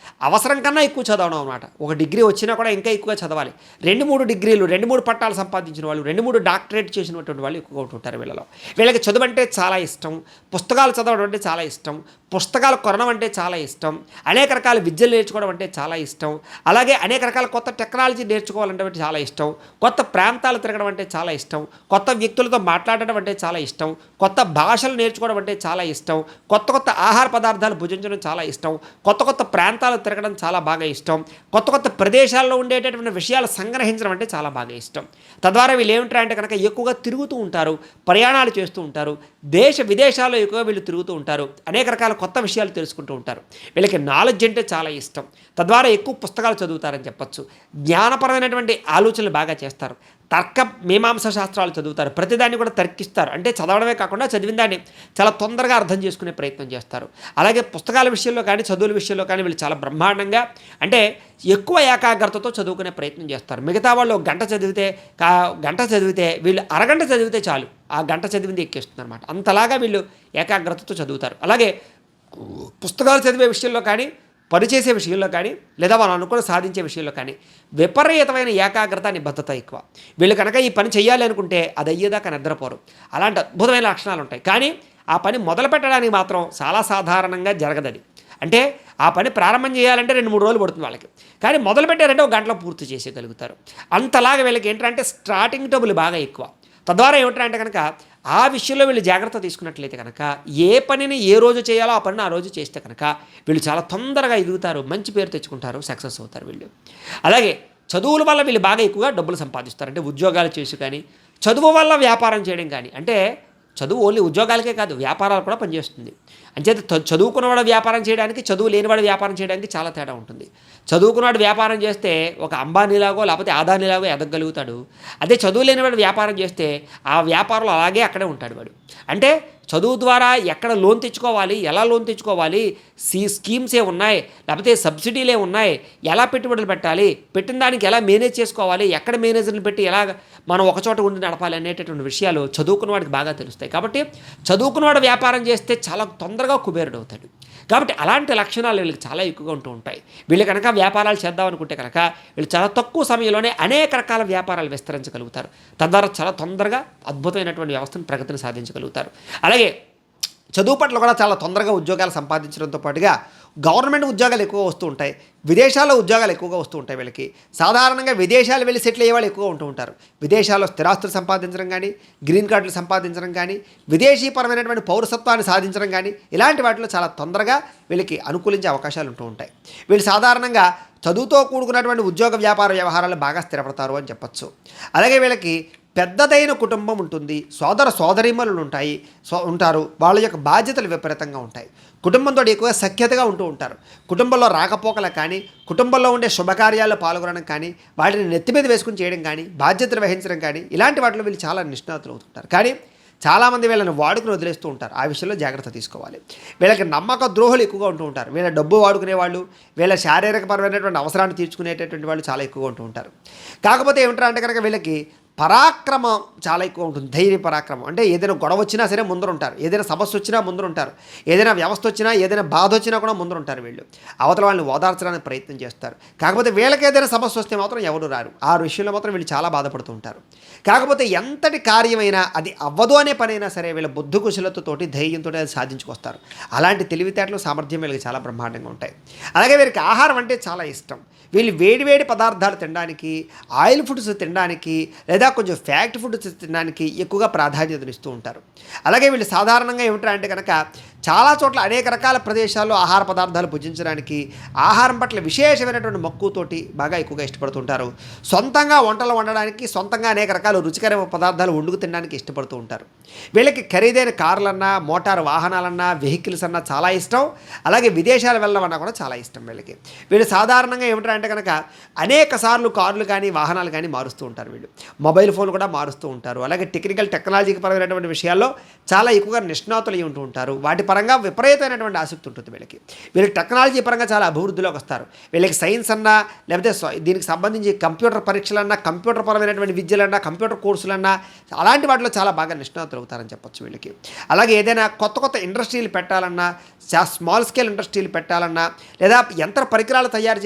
అవసరం కన్నా ఎక్కువ చదవడం అనమాట. ఒక డిగ్రీ వచ్చినా కూడా ఇంకా ఎక్కువగా చదవాలి. 2-3 డిగ్రీలు, 2-3 పట్టాలు సంపాదించిన వాళ్ళు, 2-3 డాక్టరేట్ చేసినటువంటి వాళ్ళు ఎక్కువగా ఉంటుంటారు వీళ్ళలో. వీళ్ళకి చదువు అంటే చాలా ఇష్టం, పుస్తకాలు చదవడం అంటే చాలా ఇష్టం, పుస్తకాలు కొనడం అంటే చాలా ఇష్టం, అనేక రకాల విద్యలు నేర్చుకోవడం అంటే చాలా ఇష్టం, అలాగే అనేక రకాల కొత్త టెక్నాలజీ నేర్చుకోవాలంటే చాలా ఇష్టం, కొత్త ప్రాంతాలు తిరగడం అంటే చాలా ఇష్టం, కొత్త వ్యక్తులతో మాట్లాడడం అంటే చాలా ఇష్టం, కొత్త భాషలు నేర్చుకోవడం అంటే చాలా ఇష్టం, కొత్త ఆహార పదార్థాలు భుజించడం చాలా ఇష్టం, కొత్త ప్రాంతాలు తిరగడం చాలా బాగా ఇష్టం, కొత్త ప్రదేశాల్లో ఉండేటటువంటి విషయాలు సంగ్రహించడం అంటే చాలా బాగా ఇష్టం. తద్వారా వీళ్ళు ఏమిటారంటే కనుక ఎక్కువగా తిరుగుతూ ఉంటారు, ప్రయాణాలు చేస్తూ ఉంటారు, దేశ విదేశాల్లో ఎక్కువగా వీళ్ళు తిరుగుతూ ఉంటారు, అనేక రకాల కొత్త విషయాలు తెలుసుకుంటూ ఉంటారు. వీళ్ళకి నాలెడ్జ్ అంటే చాలా ఇష్టం. తద్వారా ఎక్కువ పుస్తకాలు చదువుతారని చెప్పచ్చు. జ్ఞానపరమైనటువంటి ఆలోచనలు బాగా చేస్తారు. తర్క మీమాంస శాస్త్రాలు చదువుతారు. ప్రతిదాన్ని కూడా తర్కిస్తారు. అంటే చదవడమే కాకుండా చదివిన దాన్ని చాలా తొందరగా అర్థం చేసుకునే ప్రయత్నం చేస్తారు. అలాగే పుస్తకాల విషయంలో కానీ, చదువుల విషయంలో కానీ వీళ్ళు చాలా బ్రహ్మాండంగా, అంటే ఎక్కువ ఏకాగ్రతతో చదువుకునే ప్రయత్నం చేస్తారు. మిగతా వాళ్ళు గంట చదివితే వీళ్ళు అరగంట చదివితే చాలు, ఆ గంట చదివింది ఎక్కేస్తుంది అనమాట. అంతలాగా వీళ్ళు ఏకాగ్రతతో చదువుతారు. అలాగే పుస్తకాలు చదివే విషయంలో కానీ, పనిచేసే విషయంలో కానీ, లేదా వాళ్ళు అనుకుని సాధించే విషయంలో కానీ విపరీతమైన ఏకాగ్రత, నిబద్ధత ఎక్కువ. వీళ్ళు కనుక ఈ పని చేయాలి అనుకుంటే అది అయ్యేదాకా నిద్రపోరు. అలాంటి అద్భుతమైన లక్షణాలు ఉంటాయి. కానీ ఆ పని మొదలు పెట్టడానికి మాత్రం చాలా సాధారణంగా జరగదది. అంటే ఆ పని ప్రారంభం చేయాలంటే 2-3 రోజులు పడుతుంది వాళ్ళకి. కానీ మొదలు పెట్టారంటే 1 గంటలో పూర్తి చేసేయగలుగుతారు. అంతలాగా వీళ్ళకి ఏంటంటే స్టార్టింగ్ ట్రబుల్ బాగా ఎక్కువ. తద్వారా ఏమిటంటే కనుక ఆ విషయంలో వీళ్ళు జాగ్రత్త తీసుకున్నట్లయితే కనుక ఏ పనిని ఏ రోజు చేయాలో ఆ పనిని ఆ రోజు చేస్తే కనుక వీళ్ళు చాలా తొందరగా ఎదుగుతారు, మంచి పేరు తెచ్చుకుంటారు, సక్సెస్ అవుతారు వీళ్ళు. అలాగే చదువుల వల్ల వీళ్ళు బాగా ఎక్కువగా డబ్బులు సంపాదిస్తారు. అంటే ఉద్యోగాలు చేసి కానీ, చదువు వల్ల వ్యాపారం చేయడం కానీ, అంటే చదువు ఓన్లీ ఉద్యోగాలకే కాదు, వ్యాపారాలు కూడా పనిచేస్తుంది. అంచేత చదువుకున్నవాడు వ్యాపారం చేయడానికి, చదువు లేనివాడు వ్యాపారం చేయడానికి చాలా తేడా ఉంటుంది. చదువుకున్నవాడు వ్యాపారం చేస్తే ఒక అంబానీలాగో లేకపోతే ఆదానీలాగో ఎదగలుగుతాడు. అదే చదువు లేనివాడు వ్యాపారం చేస్తే ఆ వ్యాపారంలో అలాగే అక్కడే ఉంటాడు వాడు. అంటే చదువు ద్వారా ఎక్కడ లోన్ తెచ్చుకోవాలి, ఎలా లోన్ తెచ్చుకోవాలి, స్కీమ్సే ఉన్నాయి, లేకపోతే సబ్సిడీలే ఉన్నాయి, ఎలా పెట్టుబడులు పెట్టాలి, పెట్టిన దానికి ఎలా మేనేజ్ చేసుకోవాలి, ఎక్కడ మేనేజర్లు పెట్టి ఎలా మనం ఒకచోట ఉండి నడపాలి అనేటటువంటి విషయాలు చదువుకున్న వాడికి బాగా తెలుస్తాయి. కాబట్టి చదువుకున్నవాడు వ్యాపారం చేస్తే చాలా తొందరగా కుబేరుడు అవుతాడు. కాబట్టి అలాంటి లక్షణాలు వీళ్ళకి చాలా ఎక్కువగా ఉంటూ ఉంటాయి. వీళ్ళు కనుక వ్యాపారాలు చేద్దాం అనుకుంటే కనుక వీళ్ళు చాలా తక్కువ సమయంలోనే అనేక రకాల వ్యాపారాలు విస్తరించగలుగుతారు. తద్వారా చాలా తొందరగా అద్భుతమైనటువంటి వ్యవస్థను ప్రగతిని సాధించగలుగుతారు. అలాగే చదువు పట్ల కూడా చాలా తొందరగా ఉద్యోగాలు సంపాదించడంతో పాటుగా గవర్నమెంట్ ఉద్యోగాలు ఎక్కువ వస్తూ ఉంటాయి, విదేశాల్లో ఉద్యోగాలు ఎక్కువగా వస్తూ ఉంటాయి. వీళ్ళకి సాధారణంగా విదేశాలు వెళ్ళి సెటిల్ అయ్యే వాళ్ళు ఎక్కువ ఉంటూ ఉంటారు. విదేశాల్లో స్థిరాస్తులు సంపాదించడం కానీ, గ్రీన్ కార్డులు సంపాదించడం కానీ, విదేశీపరమైనటువంటి పౌరసత్వాన్ని సాధించడం కానీ, ఇలాంటి వాటిలో చాలా తొందరగా వీళ్ళకి అనుకూలించే అవకాశాలు ఉంటూ ఉంటాయి. వీళ్ళు సాధారణంగా చదువుతో కూడుకున్నటువంటి ఉద్యోగ వ్యాపార వ్యవహారాలు బాగా స్థిరపడతారు అని చెప్పచ్చు. అలాగే వీళ్ళకి పెద్దదైన కుటుంబం ఉంటుంది, సోదర సోదరీమణులు ఉంటారు, వాళ్ళ యొక్క బాధ్యతలు విపరీతంగా ఉంటాయి. కుటుంబంతో ఎక్కువగా సఖ్యతగా ఉంటూ ఉంటారు. కుటుంబంలో రాకపోకలకు కానీ, కుటుంబంలో ఉండే శుభకార్యాల్లో పాల్గొనడం కానీ, వాటిని నెత్తి మీద వేసుకుని చేయడం కానీ, బాధ్యతలు వహించడం కానీ, ఇలాంటి వాటిలో వీళ్ళు చాలా నిష్ణాతులు అవుతుంటారు. కానీ చాలామంది వీళ్ళని వాడుకుని వదిలేస్తూ ఉంటారు. ఆ విషయంలో జాగ్రత్త తీసుకోవాలి. వీళ్ళకి నమ్మక ద్రోహులు ఎక్కువగా ఉంటూ ఉంటారు. వీళ్ళ డబ్బు వాడుకునే వాళ్ళు, వీళ్ళ శారీరకపరమైనటువంటి అవసరాన్ని తీర్చుకునేటటువంటి వాళ్ళు చాలా ఎక్కువగా ఉంటూ ఉంటారు. కాకపోతే ఏమిటంటే కనుక వీళ్ళకి పరాక్రమం చాలా ఎక్కువ ఉంటుంది. ధైర్య పరాక్రమం అంటే ఏదైనా గొడవ వచ్చినా సరే ముందరుంటారు, ఏదైనా సమస్య వచ్చినా ముందరుంటారు, ఏదైనా వ్యవస్థ వచ్చినా, ఏదైనా బాధ వచ్చినా కూడా ముందరుంటారు. వీళ్ళు అవతల వాళ్ళని ఓదార్చడానికి ప్రయత్నం చేస్తారు. కాకపోతే వీళ్ళకి ఏదైనా సమస్య వస్తే మాత్రం ఎవరు రారు. ఆ విషయంలో మాత్రం వీళ్ళు చాలా బాధపడుతూ ఉంటారు. కాకపోతే ఎంతటి కార్యమైనా అది అవ్వదు అనే పనైనా సరే వీళ్ళ బుద్ధి కుశలతతోటి ధైర్యంతో అది సాధించుకొస్తారు. అలాంటి తెలివితేటలు, సామర్థ్యం వీళ్ళకి చాలా బ్రహ్మాండంగా ఉంటాయి. అలాగే వీరికి ఆహారం అంటే చాలా ఇష్టం. వీళ్ళు వేడివేడి పదార్థాలు తినడానికి, ఆయిల్ ఫుడ్స్ తినడానికి, లేదా కొంచెం ఫ్యాక్ట్ ఫుడ్స్ తినడానికి ఎక్కువగా ప్రాధాన్యతనిస్తూ ఉంటారు. అలాగే వీళ్ళు సాధారణంగా ఏమిటంటే కనుక చాలా చోట్ల అనేక రకాల ప్రదేశాల్లో ఆహార పదార్థాలు భుజించడానికి, ఆహారం పట్ల విశేషమైనటువంటి మక్కువతోటి బాగా ఎక్కువగా ఇష్టపడుతుంటారు. సొంతంగా వంటలు వండడానికి, సొంతంగా అనేక రకాల రుచికరమైన పదార్థాలు వండుకు తినడానికి ఇష్టపడుతూ ఉంటారు. వీళ్ళకి ఖరీదైన కార్లన్నా, మోటారు వాహనాలన్నా, వెహికల్స్ అన్నా చాలా ఇష్టం. అలాగే విదేశాలు వెళ్ళమన్నా కూడా చాలా ఇష్టం వీళ్ళకి. వీళ్ళు సాధారణంగా ఏమిటంటే కనుక అనేక సార్లు కార్లు కానీ, వాహనాలు కానీ మారుస్తూ ఉంటారు. వీళ్ళు మొబైల్ ఫోన్ కూడా మారుస్తూ ఉంటారు. అలాగే టెక్నాలజీకి పరమైనటువంటి విషయాల్లో చాలా ఎక్కువగా నిష్ణాతులు ఉంటూ ఉంటారు. వాటి పరంగా విపరీతమైనటువంటి ఆసక్తి ఉంటుంది వీళ్ళకి. వీళ్ళు టెక్నాలజీ పరంగా చాలా అభివృద్ధిలోకి వస్తారు. వీళ్ళకి సైన్స్ అన్నా, లేకపోతే దీనికి సంబంధించి కంప్యూటర్ పరీక్షలన్నా, కంప్యూటర్ పరమైనటువంటి విద్యలన్నా, కంప్యూటర్ కోర్సులన్నా, అలాంటి వాటిలో చాలా బాగా నిష్ణాతులు అవుతారని చెప్పొచ్చు వీళ్ళకి. అలాగే ఏదైనా కొత్త కొత్త ఇండస్ట్రీలు పెట్టాలన్నా, స్మాల్ స్కేల్ ఇండస్ట్రీలు పెట్టాలన్నా, లేదా యంత్ర పరికరాలు తయారు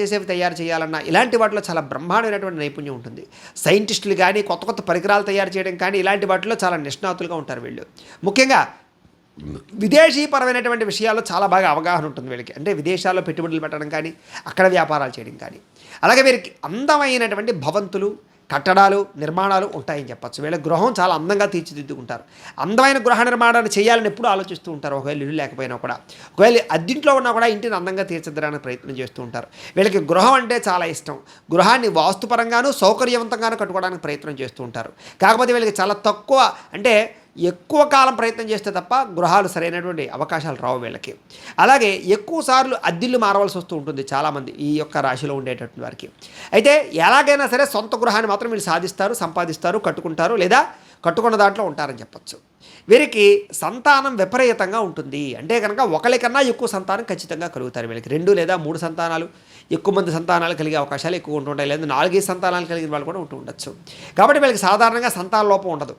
చేయాలన్నా, ఇలాంటి వాటిలో చాలా బ్రహ్మాండమైనటువంటి నైపుణ్యం ఉంటుంది. సైంటిస్టులు కానీ, కొత్త కొత్త పరికరాలు తయారు చేయడం కానీ, ఇలాంటి వాటిలో చాలా నిష్ణాతులుగా ఉంటారు వీళ్ళు. ముఖ్యంగా విదేశీపరమైనటువంటి విషయాల్లో చాలా బాగా అవగాహన ఉంటుంది వీళ్ళకి. అంటే విదేశాల్లో పెట్టుబడులు పెట్టడం కానీ, అక్కడ వ్యాపారాలు చేయడం కానీ. అలాగే వీరికి అందమైనటువంటి భవంతులు, కట్టడాలు, నిర్మాణాలు ఉంటాయని చెప్పచ్చు. వీళ్ళ గృహం చాలా అందంగా తీర్చిదిద్దుకుంటారు. అందమైన గృహ నిర్మాణాన్ని చేయాలని ఎప్పుడూ ఆలోచిస్తూ ఉంటారు. ఒకవేళ ఇల్లు లేకపోయినా కూడా, ఒకవేళ అద్దింట్లో ఉన్నా కూడా ఇంటిని అందంగా తీర్చిదిద్దడానికి ప్రయత్నం చేస్తూ ఉంటారు. వీళ్ళకి గృహం అంటే చాలా ఇష్టం. గృహాన్ని వాస్తుపరంగాను సౌకర్యవంతంగాను కట్టుకోవడానికి ప్రయత్నం చేస్తూ ఉంటారు. కాకపోతే వీళ్ళకి చాలా తక్కువ, అంటే ఎక్కువ కాలం ప్రయత్నం చేస్తే తప్ప గృహాలు సరైనటువంటి అవకాశాలు రావు వీళ్ళకి. అలాగే ఎక్కువ సార్లు అద్దిల్లు మారవలసి వస్తూ ఉంటుంది చాలామంది ఈ యొక్క రాశిలో ఉండేటటువంటి వారికి. అయితే ఎలాగైనా సరే సొంత గృహాన్ని మాత్రం వీళ్ళు సాధిస్తారు, సంపాదిస్తారు, కట్టుకుంటారు, లేదా కట్టుకున్న దాంట్లో ఉంటారని చెప్పచ్చు. వీరికి సంతానం విపరీతంగా ఉంటుంది. అంటే కనుక ఒకరికన్నా ఎక్కువ సంతానం ఖచ్చితంగా కలుగుతారు వీళ్ళకి. 2 లేదా 3 సంతానాలు, ఎక్కువ మంది సంతానాలు కలిగే అవకాశాలు ఎక్కువ ఉంటుంటాయి. లేదా 4-5 సంతానాలు కలిగిన వాళ్ళు కూడా ఉంటూ ఉండొచ్చు. కాబట్టి వీళ్ళకి సాధారణంగా సంతాన లోపం ఉండదు.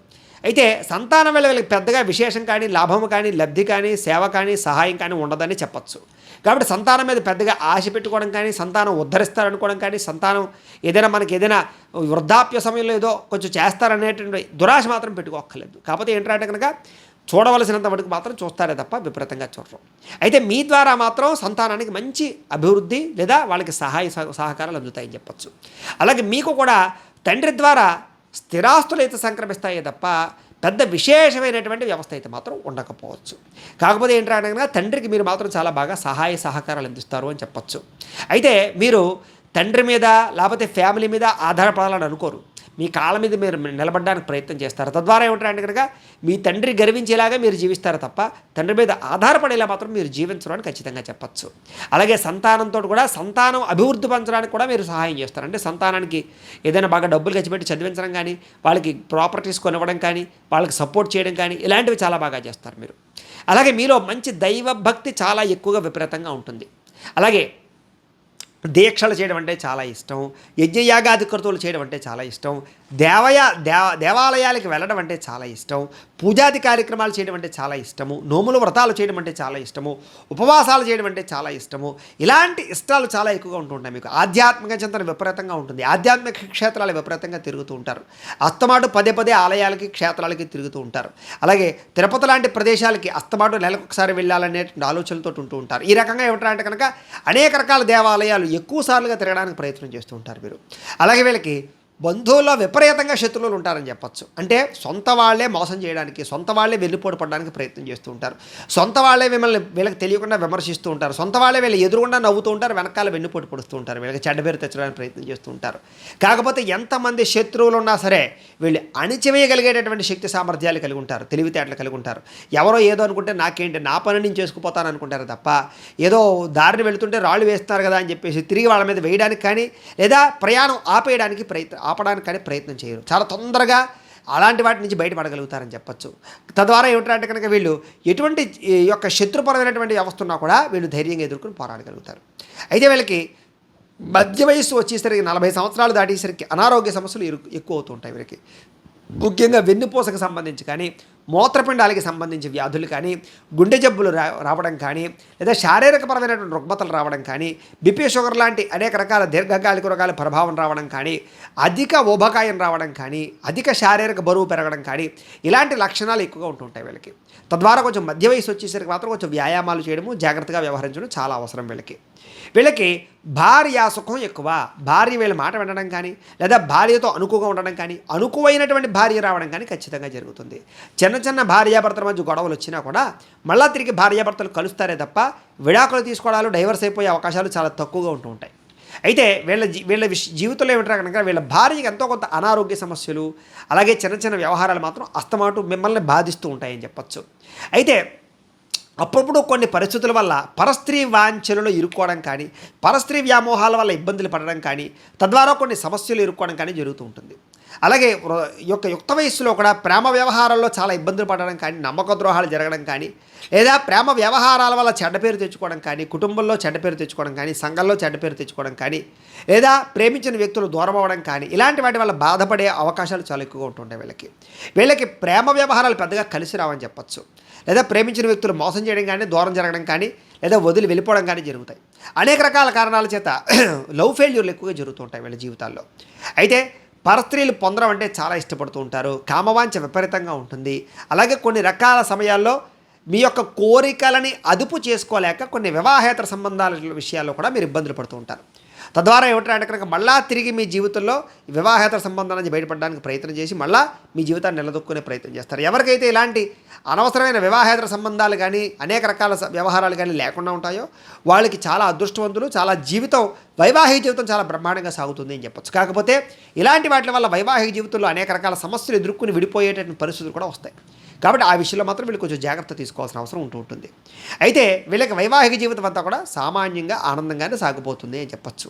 అయితే సంతానం వల్ల వీళ్ళకి పెద్దగా విశేషం కానీ, లాభము కానీ, లబ్ధి కానీ, సేవ కానీ, సహాయం కానీ ఉండదని చెప్పచ్చు. కాబట్టి సంతానం మీద పెద్దగా ఆశ పెట్టుకోవడం కానీ, సంతానం ఉద్ధరిస్తారనుకోవడం కానీ, సంతానం ఏదైనా వృద్ధాప్య సమయంలో ఏదో కొంచెం చేస్తారనేటువంటి దురాశ మాత్రం పెట్టుకోక్కర్లేదు. కాకపోతే ఏంటంటే కనుక చూడవలసినంత మటుకు మాత్రం చూస్తారే తప్ప విపరీతంగా చూడరు. అయితే మీ ద్వారా మాత్రం సంతానానికి మంచి అభివృద్ధి లేదా వాళ్ళకి సహకారాలు అందుతాయని చెప్పచ్చు. అలాగే మీకు కూడా తండ్రి ద్వారా స్థిరాస్తులు అయితే సంక్రమిస్తాయే తప్ప పెద్ద విశేషమైనటువంటి వ్యవస్థ అయితే మాత్రం ఉండకపోవచ్చు. కాకపోతే ఏంటంటే తండ్రికి మీరు మాత్రం చాలా బాగా సహకారాలు అందిస్తారు అని చెప్పచ్చు. అయితే మీరు తండ్రి మీద లేకపోతే ఫ్యామిలీ మీద ఆధారపడాలని అనుకోరు. మీ కాళ్ళ మీద మీరు నిలబడడానికి ప్రయత్నం చేస్తారు. తద్వారా ఏమిటంటే కనుక మీ తండ్రి గర్వించేలాగా మీరు జీవిస్తారు తప్ప తండ్రి మీద ఆధారపడేలా మాత్రం మీరు జీవించడం అని ఖచ్చితంగా చెప్పచ్చు. అలాగే సంతానంతో కూడా సంతానం అభివృద్ధి పంచడానికి కూడా మీరు సహాయం చేస్తారు. అంటే సంతానానికి ఏదైనా బాగా డబ్బులు ఖర్చు పెట్టి చదివించడం కానీ, వాళ్ళకి ప్రాపర్టీస్ కొనివ్వడం కానీ, వాళ్ళకి సపోర్ట్ చేయడం కానీ, ఇలాంటివి చాలా బాగా చేస్తారు మీరు. అలాగే మీలో మంచి దైవభక్తి చాలా ఎక్కువగా విపరీతంగా ఉంటుంది. అలాగే దీక్షలు చేయడం అంటే చాలా ఇష్టం, యజ్ఞయాగాది కృతులు చేయడం అంటే చాలా ఇష్టం, దేవాలయాలకు వెళ్ళడం అంటే చాలా ఇష్టం, పూజాది కార్యక్రమాలు చేయడం అంటే చాలా ఇష్టము, నోములు వ్రతాలు చేయడం అంటే చాలా ఇష్టము, ఉపవాసాలు చేయడం అంటే చాలా ఇష్టము. ఇలాంటి ఇష్టాలు చాలా ఎక్కువగా ఉంటుంటాయి మీకు. ఆధ్యాత్మిక చింతన విపరీతంగా ఉంటుంది. ఆధ్యాత్మిక క్షేత్రాలు విపరీతంగా తిరుగుతూ ఉంటారు. అస్తమాటు పదే ఆలయాలకి క్షేత్రాలకి తిరుగుతూ ఉంటారు. అలాగే తిరుపతి లాంటి ప్రదేశాలకి అస్తమాటు నెలకు ఒకసారి వెళ్ళాలనేటువంటి ఆలోచనలతో ఉంటూ ఉంటారు. ఈ రకంగా ఏమిటంటే కనుక అనేక రకాల దేవాలయాలు ఎక్కువ సార్లుగా తిరగడానికి ప్రయత్నం చేస్తూ ఉంటారు మీరు. అలాగే వీళ్ళకి బంధువుల్లో విపరీతంగా శత్రువులు ఉంటారని చెప్పచ్చు. అంటే సొంత వాళ్ళే మోసం చేయడానికి, సొంత వాళ్ళే వెన్నుపోటు పడడానికి ప్రయత్నం చేస్తూ ఉంటారు. సొంత వాళ్ళే వీళ్ళకి తెలియకుండా విమర్శిస్తూ ఉంటారు. సొంత వాళ్ళే వీళ్ళు ఎదురుగుండా నవ్వుతూ ఉంటారు, వెనకాల వెన్నుపోటు పడుతూ ఉంటారు. వీళ్ళకి చెడ్డ పేరు తెచ్చడానికి ప్రయత్నం చేస్తూ ఉంటారు. కాకపోతే ఎంతమంది శత్రువులు ఉన్నా సరే వీళ్ళు అణిచివేయగలిగేటటువంటి శక్తి సామర్థ్యాలు కలిగి ఉంటారు, తెలివితేటలు కలిగి ఉంటారు. ఎవరో ఏదో అనుకుంటే నాకేంటి, నా పని నేను చేసుకుపోతాను అనుకుంటారు తప్ప ఏదో దారిని వెళుతుంటే రాళ్ళు వేస్తున్నారు కదా అని చెప్పేసి తిరిగి వాళ్ళ మీద వేయడానికి కానీ లేదా ప్రయాణం ఆపడానికి కానీ ప్రయత్నం చేయరు. చాలా తొందరగా అలాంటి వాటి నుంచి బయటపడగలుగుతారని చెప్పచ్చు. తద్వారా ఏమిటంటే కనుక వీళ్ళు ఎటువంటి యొక్క శత్రుపరమైనటువంటి వ్యవస్థ ఉన్నా కూడా వీళ్ళు ధైర్యంగా ఎదుర్కొని పోరాడగలుగుతారు. అయితే వీళ్ళకి మధ్య వయస్సు వచ్చేసరికి 40 సంవత్సరాలు దాటేసరికి అనారోగ్య సమస్యలు ఎక్కువ అవుతూ ఉంటాయి వీరికి. ముఖ్యంగా వెన్నుపూసకు సంబంధించి కానీ, మూత్రపిండాలకి సంబంధించి వ్యాధులు కానీ, గుండె జబ్బులు రావడం కానీ, లేదా శారీరకపరమైనటువంటి రుగ్మతలు రావడం కానీ, బీపీ షుగర్ లాంటి అనేక రకాల దీర్ఘకాలిక రోగాల ప్రభావం రావడం కానీ, అధిక ఊబకాయం రావడం కానీ, అధిక శారీరక బరువు పెరగడం కానీ, ఇలాంటి లక్షణాలు ఎక్కువగా ఉంటుంటాయి వీళ్ళకి. తద్వారా కొంచెం మధ్య వయసు వచ్చేసరికి మాత్రం కొంచెం వ్యాయామాలు చేయడము, జాగ్రత్తగా వ్యవహరించడం చాలా అవసరం వీళ్ళకి భార్య సుఖం ఎక్కువ. భార్య వీళ్ళ మాట వినడం కానీ, లేదా భార్యతో అనుకువగా ఉండడం కానీ, అనుకువైనటువంటి భార్య రావడం కానీ ఖచ్చితంగా జరుగుతుంది. చిన్న భార్యాభర్తల మధ్య గొడవలు వచ్చినా కూడా మళ్ళా తిరిగి భార్యాభర్తలు కలుస్తారే తప్ప విడాకులు తీసుకోవడాలు, డైవర్స్ అయిపోయే అవకాశాలు చాలా తక్కువగా ఉంటూ ఉంటాయి. అయితే వీళ్ళ జీవితంలో ఏమిటారు కనుక వీళ్ళ భార్యకి ఎంతో కొంత అనారోగ్య సమస్యలు, అలాగే చిన్న వ్యవహారాలు మాత్రం అస్తమాటు మిమ్మల్ని బాధిస్తూ ఉంటాయని చెప్పచ్చు. అయితే అప్పుడప్పుడు కొన్ని పరిస్థితుల వల్ల పరస్త్రీ వాంఛలలో ఇరుక్కోవడం కానీ, పరస్త్రీ వ్యామోహాల వల్ల ఇబ్బందులు పడడం కానీ, తద్వారా కొన్ని సమస్యలు ఇరుక్కోవడం కానీ జరుగుతూ ఉంటుంది. అలాగే యుక్త వయస్సులో కూడా ప్రేమ వ్యవహారాల్లో చాలా ఇబ్బందులు పడడం కానీ, నమ్మక ద్రోహాలు జరగడం కానీ, లేదా ప్రేమ వ్యవహారాల వల్ల చెడ్డ పేరు తెచ్చుకోవడం కానీ, కుటుంబంలో చెడ్డ పేరు తెచ్చుకోవడం కానీ, సంఘంలో చెడ్డ పేరు తెచ్చుకోవడం కానీ, లేదా ప్రేమించిన వ్యక్తులు దూరం అవ్వడం కానీ, ఇలాంటి వాటి వల్ల బాధపడే అవకాశాలు చాలా ఎక్కువగా ఉంటుంటాయి వీళ్ళకి ప్రేమ వ్యవహారాలు పెద్దగా కలిసి రావని చెప్పచ్చు. లేదా ప్రేమించిన వ్యక్తులు మోసం చేయడం కానీ, దూరం జరగడం కానీ, లేదా వదిలి వెళ్ళిపోవడం కానీ జరుగుతాయి. అనేక రకాల కారణాల చేత లవ్ ఫెయిల్యూర్లు ఎక్కువగా జరుగుతుంటాయి వీళ్ళ జీవితాల్లో. అయితే పరస్త్రీలు పొందడం అంటే చాలా ఇష్టపడుతూ ఉంటారు. కామవాంఛ విపరీతంగా ఉంటుంది. అలాగే కొన్ని రకాల సమయాల్లో మీ యొక్క కోరికలని అదుపు చేసుకోలేక కొన్ని వివాహేతర సంబంధాల విషయాల్లో కూడా మీరు ఇబ్బందులు పడుతూ ఉంటారు. తద్వారా ఏమిటంటే కనుక మళ్ళా తిరిగి మీ జీవితంలో వివాహేతర సంబంధాల నుంచి బయటపడడానికి ప్రయత్నం చేసి మళ్ళీ మీ జీవితాన్ని నిలదొక్కునే ప్రయత్నం చేస్తారు. ఎవరికైతే ఇలాంటి అనవసరమైన వివాహేతర సంబంధాలు కానీ, అనేక రకాల వ్యవహారాలు కానీ లేకుండా ఉంటాయో వాళ్ళకి చాలా అదృష్టవంతులు, చాలా వైవాహిక జీవితం చాలా బ్రహ్మాండంగా సాగుతుంది అని చెప్పచ్చు. కాకపోతే ఇలాంటి వాటి వల్ల వైవాహిక జీవితంలో అనేక రకాల సమస్యలు ఎదుర్కొని విడిపోయేటటువంటి పరిస్థితులు కూడా వస్తాయి. కాబట్టి ఆ విషయంలో మాత్రం వీళ్ళు కొంచెం జాగ్రత్త తీసుకోవాల్సిన అవసరం ఉంటుంది. అయితే వీళ్ళకి వైవాహిక జీవితం అంతా కూడా సామాన్యంగా ఆనందంగానే సాగిపోతుంది అని చెప్పచ్చు.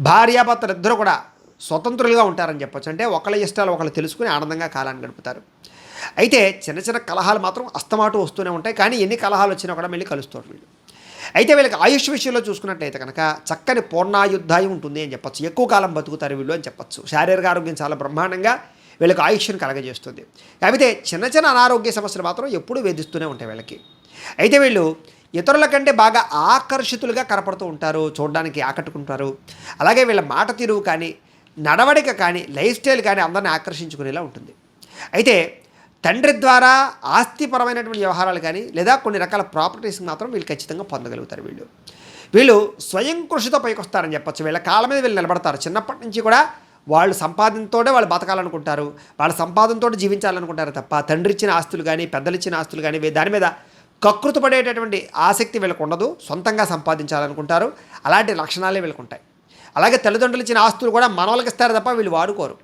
భార్యాభర్తలు ఇద్దరు కూడా స్వతంత్రులుగా ఉంటారని చెప్పచ్చు. అంటే ఒకళ్ళ ఇష్టాలు ఒకళ్ళు తెలుసుకుని ఆనందంగా కాలాన్ని గడుపుతారు. అయితే చిన్న కలహాలు మాత్రం అస్తమాటు వస్తూనే ఉంటాయి. కానీ ఎన్ని కలహాలు వచ్చినా కూడా మళ్ళీ కలుస్తారు వీళ్ళు. అయితే వీళ్ళకి ఆయుష్ విషయంలో చూసుకున్నట్లయితే కనుక చక్కని పూర్ణాయుద్ధాయం ఉంటుంది అని చెప్పచ్చు. ఎక్కువ కాలం బతుకుతారు వీళ్ళు అని చెప్పచ్చు. శారీరక ఆరోగ్యం చాలా బ్రహ్మాండంగా వీళ్ళకి ఆయుష్ను కలగజేస్తుంది. కాకపోతే చిన్న అనారోగ్య సమస్యలు మాత్రం ఎప్పుడూ వేధిస్తూనే ఉంటాయి వీళ్ళకి. అయితే వీళ్ళు ఇతరుల కంటే బాగా ఆకర్షితులుగా కనపడుతూ ఉంటారు, చూడడానికి ఆకట్టుకుంటారు. అలాగే వీళ్ళ మాట తీరువు కానీ, నడవడిక కానీ, లైఫ్ స్టైల్ కానీ అందరిని ఆకర్షించుకునేలా ఉంటుంది. అయితే తండ్రి ద్వారా ఆస్తిపరమైనటువంటి వ్యవహారాలు కానీ, లేదా కొన్ని రకాల ప్రాపర్టీస్ మాత్రం వీళ్ళు ఖచ్చితంగా పొందగలుగుతారు. వీళ్ళు స్వయం కృషితో పైకి వస్తారని చెప్పచ్చు. వీళ్ళ కాళ్ళ మీద వీళ్ళు నిలబడతారు. చిన్నప్పటి నుంచి కూడా వాళ్ళు సంపాదనతోనే వాళ్ళు బతకాలనుకుంటారు, వాళ్ళ సంపాదనతో జీవించాలనుకుంటారు తప్ప తండ్రి ఇచ్చిన ఆస్తులు కానీ, పెద్దలు ఇచ్చిన ఆస్తులు కానీ దాని మీద కకృతి పడేటటువంటి ఆసక్తి వీళ్ళకు ఉండదు. సొంతంగా సంపాదించాలనుకుంటారు. అలాంటి లక్షణాలే వీళ్ళకు ఉంటాయి. అలాగే తల్లిదండ్రులు ఇచ్చిన ఆస్తులు కూడా మనవలకి ఇస్తారు తప్ప వీళ్ళు వాడుకోరు.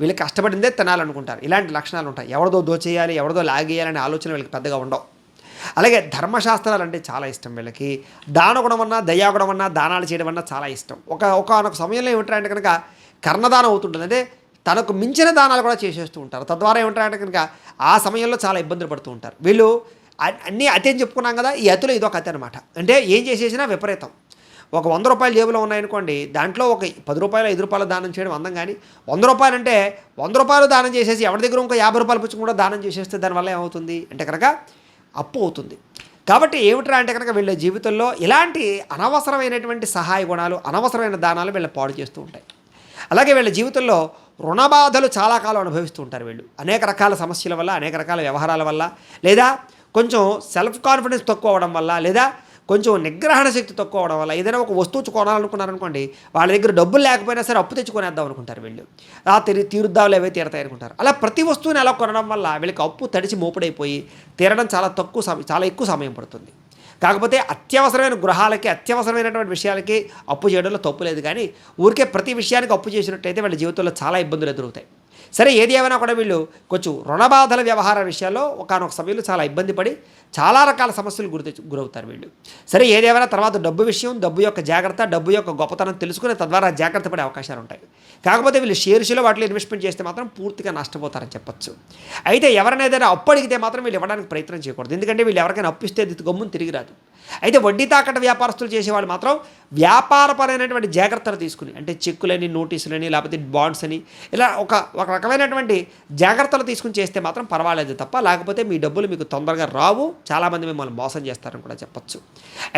వీళ్ళు కష్టపడిందే తినాలనుకుంటారు. ఇలాంటి లక్షణాలు ఉంటాయి. ఎవరిదో దోచేయాలి, ఎవరిదో లాగేయాలనే ఆలోచన వీళ్ళకి పెద్దగా ఉండవు. అలాగే ధర్మశాస్త్రాలు అంటే చాలా ఇష్టం వీళ్ళకి. దానగుణం అన్నా, దయాగుణం అన్నా, దానాలు చేయడం అన్నా చాలా ఇష్టం. ఒకనొక సమయంలో ఏమిటంటే కనుక కర్ణదానం అవుతుంటుంది. అంటే తనకు మించిన దానాలు కూడా చేసేస్తూ ఉంటారు. తద్వారా ఏమిటంటే కనుక ఆ సమయంలో చాలా ఇబ్బందులు పడుతూ ఉంటారు. వీళ్ళు అన్నీ అతి అని చెప్పుకున్నాం కదా, ఈ అతిలో ఇదొక అతి అనమాట. అంటే ఏం చేసేసినా విపరీతం. ఒక 100 రూపాయలు జేబులో ఉన్నాయనుకోండి, దాంట్లో ఒక 10 రూపాయలు 5 రూపాయలు దానం చేయడం అందం. కానీ 100 రూపాయలు అంటే 100 రూపాయలు దానం చేసేసి ఎవరి దగ్గర ఇంకో 50 రూపాయలు పుచ్చుకు కూడా దానం చేసేస్తే దానివల్ల ఏమవుతుంది అంటే కనుక అప్పు అవుతుంది. కాబట్టి ఏమిట్రా అంటే కనుక వీళ్ళ జీవితంలో ఇలాంటి అనవసరమైనటువంటి సహాయ గుణాలు, అనవసరమైన దానాలు వీళ్ళ పాడు చేస్తూ ఉంటాయి. అలాగే వీళ్ళ జీవితంలో రుణబాధలు చాలా కాలం అనుభవిస్తూ ఉంటారు వీళ్ళు. అనేక రకాల సమస్యల వల్ల, అనేక రకాల వ్యవహారాల వల్ల, లేదా కొంచెం సెల్ఫ్ కాన్ఫిడెన్స్ తక్కువ అవడం వల్ల, లేదా కొంచెం నిగ్రహణ శక్తి తక్కువ అవడం వల్ల ఏదైనా ఒక వస్తువు కొనాలనుకున్నారనుకోండి, వాళ్ళ దగ్గర డబ్బులు లేకపోయినా సరే అప్పు తెచ్చుకొనేద్దాం అనుకుంటారు వీళ్ళు. తీరుద్దావులు ఏవే తీరతాయి అనుకుంటారు. అలా ప్రతి వస్తువుని అలా కొనడం వల్ల వీళ్ళకి అప్పు తడిచి మోపుడైపోయి తీరడం చాలా ఎక్కువ సమయం పడుతుంది. కాకపోతే అత్యవసరమైన గృహాలకి, అత్యవసరమైనటువంటి విషయాలకి అప్పు చేయడంలో తప్పు లేదు. కానీ ఊరికే ప్రతి విషయానికి అప్పు చేసినట్టయితే వాళ్ళ జీవితంలో చాలా ఇబ్బందులు ఎదురవుతాయి. సరే, ఏది ఏమైనా కూడా వీళ్ళు కొంచెం రుణబాధల వ్యవహార విషయాల్లో ఒకానొక సమయంలో చాలా ఇబ్బంది పడి చాలా రకాల సమస్యలు గురవుతారు వీళ్ళు. సరే, ఏదేమైనా తర్వాత డబ్బు విషయం, డబ్బు యొక్క జాగ్రత్త, డబ్బు యొక్క గొప్పతనం తెలుసుకుని తద్వారా జాగ్రత్త పడే అవకాశాలు ఉంటాయి. కాకపోతే వీళ్ళు షేర్స్లో వాటిలో ఇన్వెస్ట్మెంట్ చేస్తే మాత్రం పూర్తిగా నష్టపోతారని చెప్పచ్చు. అయితే ఎవరైనా ఏదైనా అప్పు అడిగితే మాత్రం వీళ్ళు ఇవ్వడానికి ప్రయత్నం చేయకూడదు. ఎందుకంటే వీళ్ళు ఎవరికైనా అప్పు ఇస్తే గమ్మును తిరిగి రాదు. అయితే వడ్డీ తాకట్టు వ్యాపారస్తులు చేసేవాళ్ళు మాత్రం వ్యాపారపరమైనటువంటి జాగ్రత్తలు తీసుకుని, అంటే చెక్కులని, నోటీసులని, లేకపోతే బాండ్స్ అని, ఇలా ఒక రకమైనటువంటి జాగ్రత్తలు తీసుకుని చేస్తే మాత్రం పర్వాలేదు తప్ప, లేకపోతే మీ డబ్బులు మీకు తొందరగా రావు. చాలామంది మిమ్మల్ని మోసం చేస్తారని కూడా చెప్పచ్చు.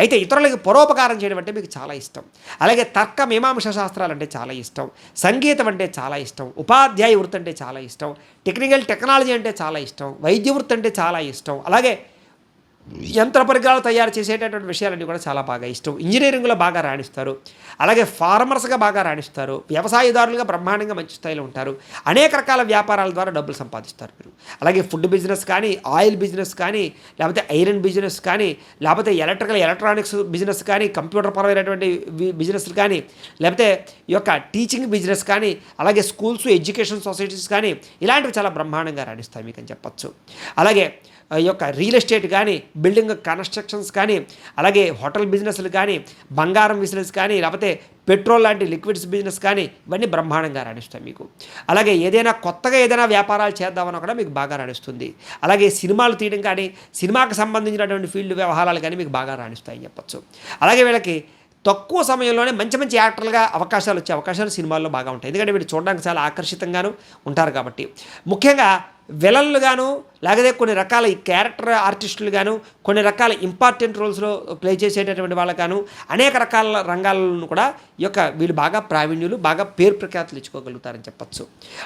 అయితే ఇతరులకి పరోపకారం చేయడం అంటే మీకు చాలా ఇష్టం. అలాగే తర్క మీమాంస శాస్త్రాలు అంటే చాలా ఇష్టం. సంగీతం అంటే చాలా ఇష్టం. ఉపాధ్యాయ వృత్తి అంటే చాలా ఇష్టం. టెక్నాలజీ అంటే చాలా ఇష్టం. వైద్య వృత్తి అంటే చాలా ఇష్టం. అలాగే యంత్ర పరికరాలు తయారు చేసేటటువంటి విషయాలన్నీ కూడా చాలా బాగా ఇష్టం. ఇంజనీరింగ్లో బాగా రాణిస్తారు. అలాగే ఫార్మర్స్గా బాగా రాణిస్తారు. వ్యవసాయదారులుగా బ్రహ్మాండంగా మంచి స్థాయిలో ఉంటారు. అనేక రకాల వ్యాపారాల ద్వారా డబ్బులు సంపాదిస్తారు మీరు. అలాగే ఫుడ్ బిజినెస్ కానీ, ఆయిల్ బిజినెస్ కానీ, లేకపోతే ఐరన్ బిజినెస్ కానీ, లేకపోతే ఎలక్ట్రానిక్స్ బిజినెస్ కానీ, కంప్యూటర్ పరమైనటువంటి బిజినెస్లు కానీ, లేకపోతే ఈ యొక్క టీచింగ్ బిజినెస్ కానీ, అలాగే స్కూల్స్, ఎడ్యుకేషన్ సొసైటీస్ కానీ, ఇలాంటివి చాలా బ్రహ్మాండంగా రాణిస్తాయి మీకు అని చెప్పచ్చు. అలాగే ఈ యొక్క రియల్ ఎస్టేట్ కానీ, బిల్డింగ్ కన్స్ట్రక్షన్స్ కానీ, అలాగే హోటల్ బిజినెస్లు కానీ, బంగారం బిజినెస్ కానీ, లేకపోతే పెట్రోల్ లాంటి లిక్విడ్స్ బిజినెస్ కానీ, ఇవన్నీ బ్రహ్మాండంగా రాణిస్తాయి మీకు. అలాగే కొత్తగా ఏదైనా వ్యాపారాలు చేద్దామన్నా కూడా మీకు బాగా రాణిస్తుంది. అలాగే సినిమాలు తీయడం కానీ, సినిమాకి సంబంధించినటువంటి ఫీల్డ్ వ్యవహారాలు కానీ మీకు బాగా రాణిస్తాయని చెప్పచ్చు. అలాగే వీళ్ళకి తక్కువ సమయంలోనే మంచి మంచి యాక్టర్లుగా అవకాశాలు వచ్చే అవకాశాలు సినిమాల్లో బాగా ఉంటాయి. ఎందుకంటే వీళ్ళు చూడడానికి చాలా ఆకర్షితంగాను ఉంటారు కాబట్టి. ముఖ్యంగా విలన్లు గాను, లేకపోతే కొన్ని రకాల ఈ క్యారెక్టర్ ఆర్టిస్టులు గాను, కొన్ని రకాల ఇంపార్టెంట్ రోల్స్లో ప్లే చేసేటటువంటి వాళ్ళకు గాను, అనేక రకాల రంగాలను కూడా వీళ్ళు బాగా ప్రావీణ్యులు, బాగా పేరు ప్రఖ్యాతులు ఇచ్చుకోగలుగుతారని చెప్పచ్చు.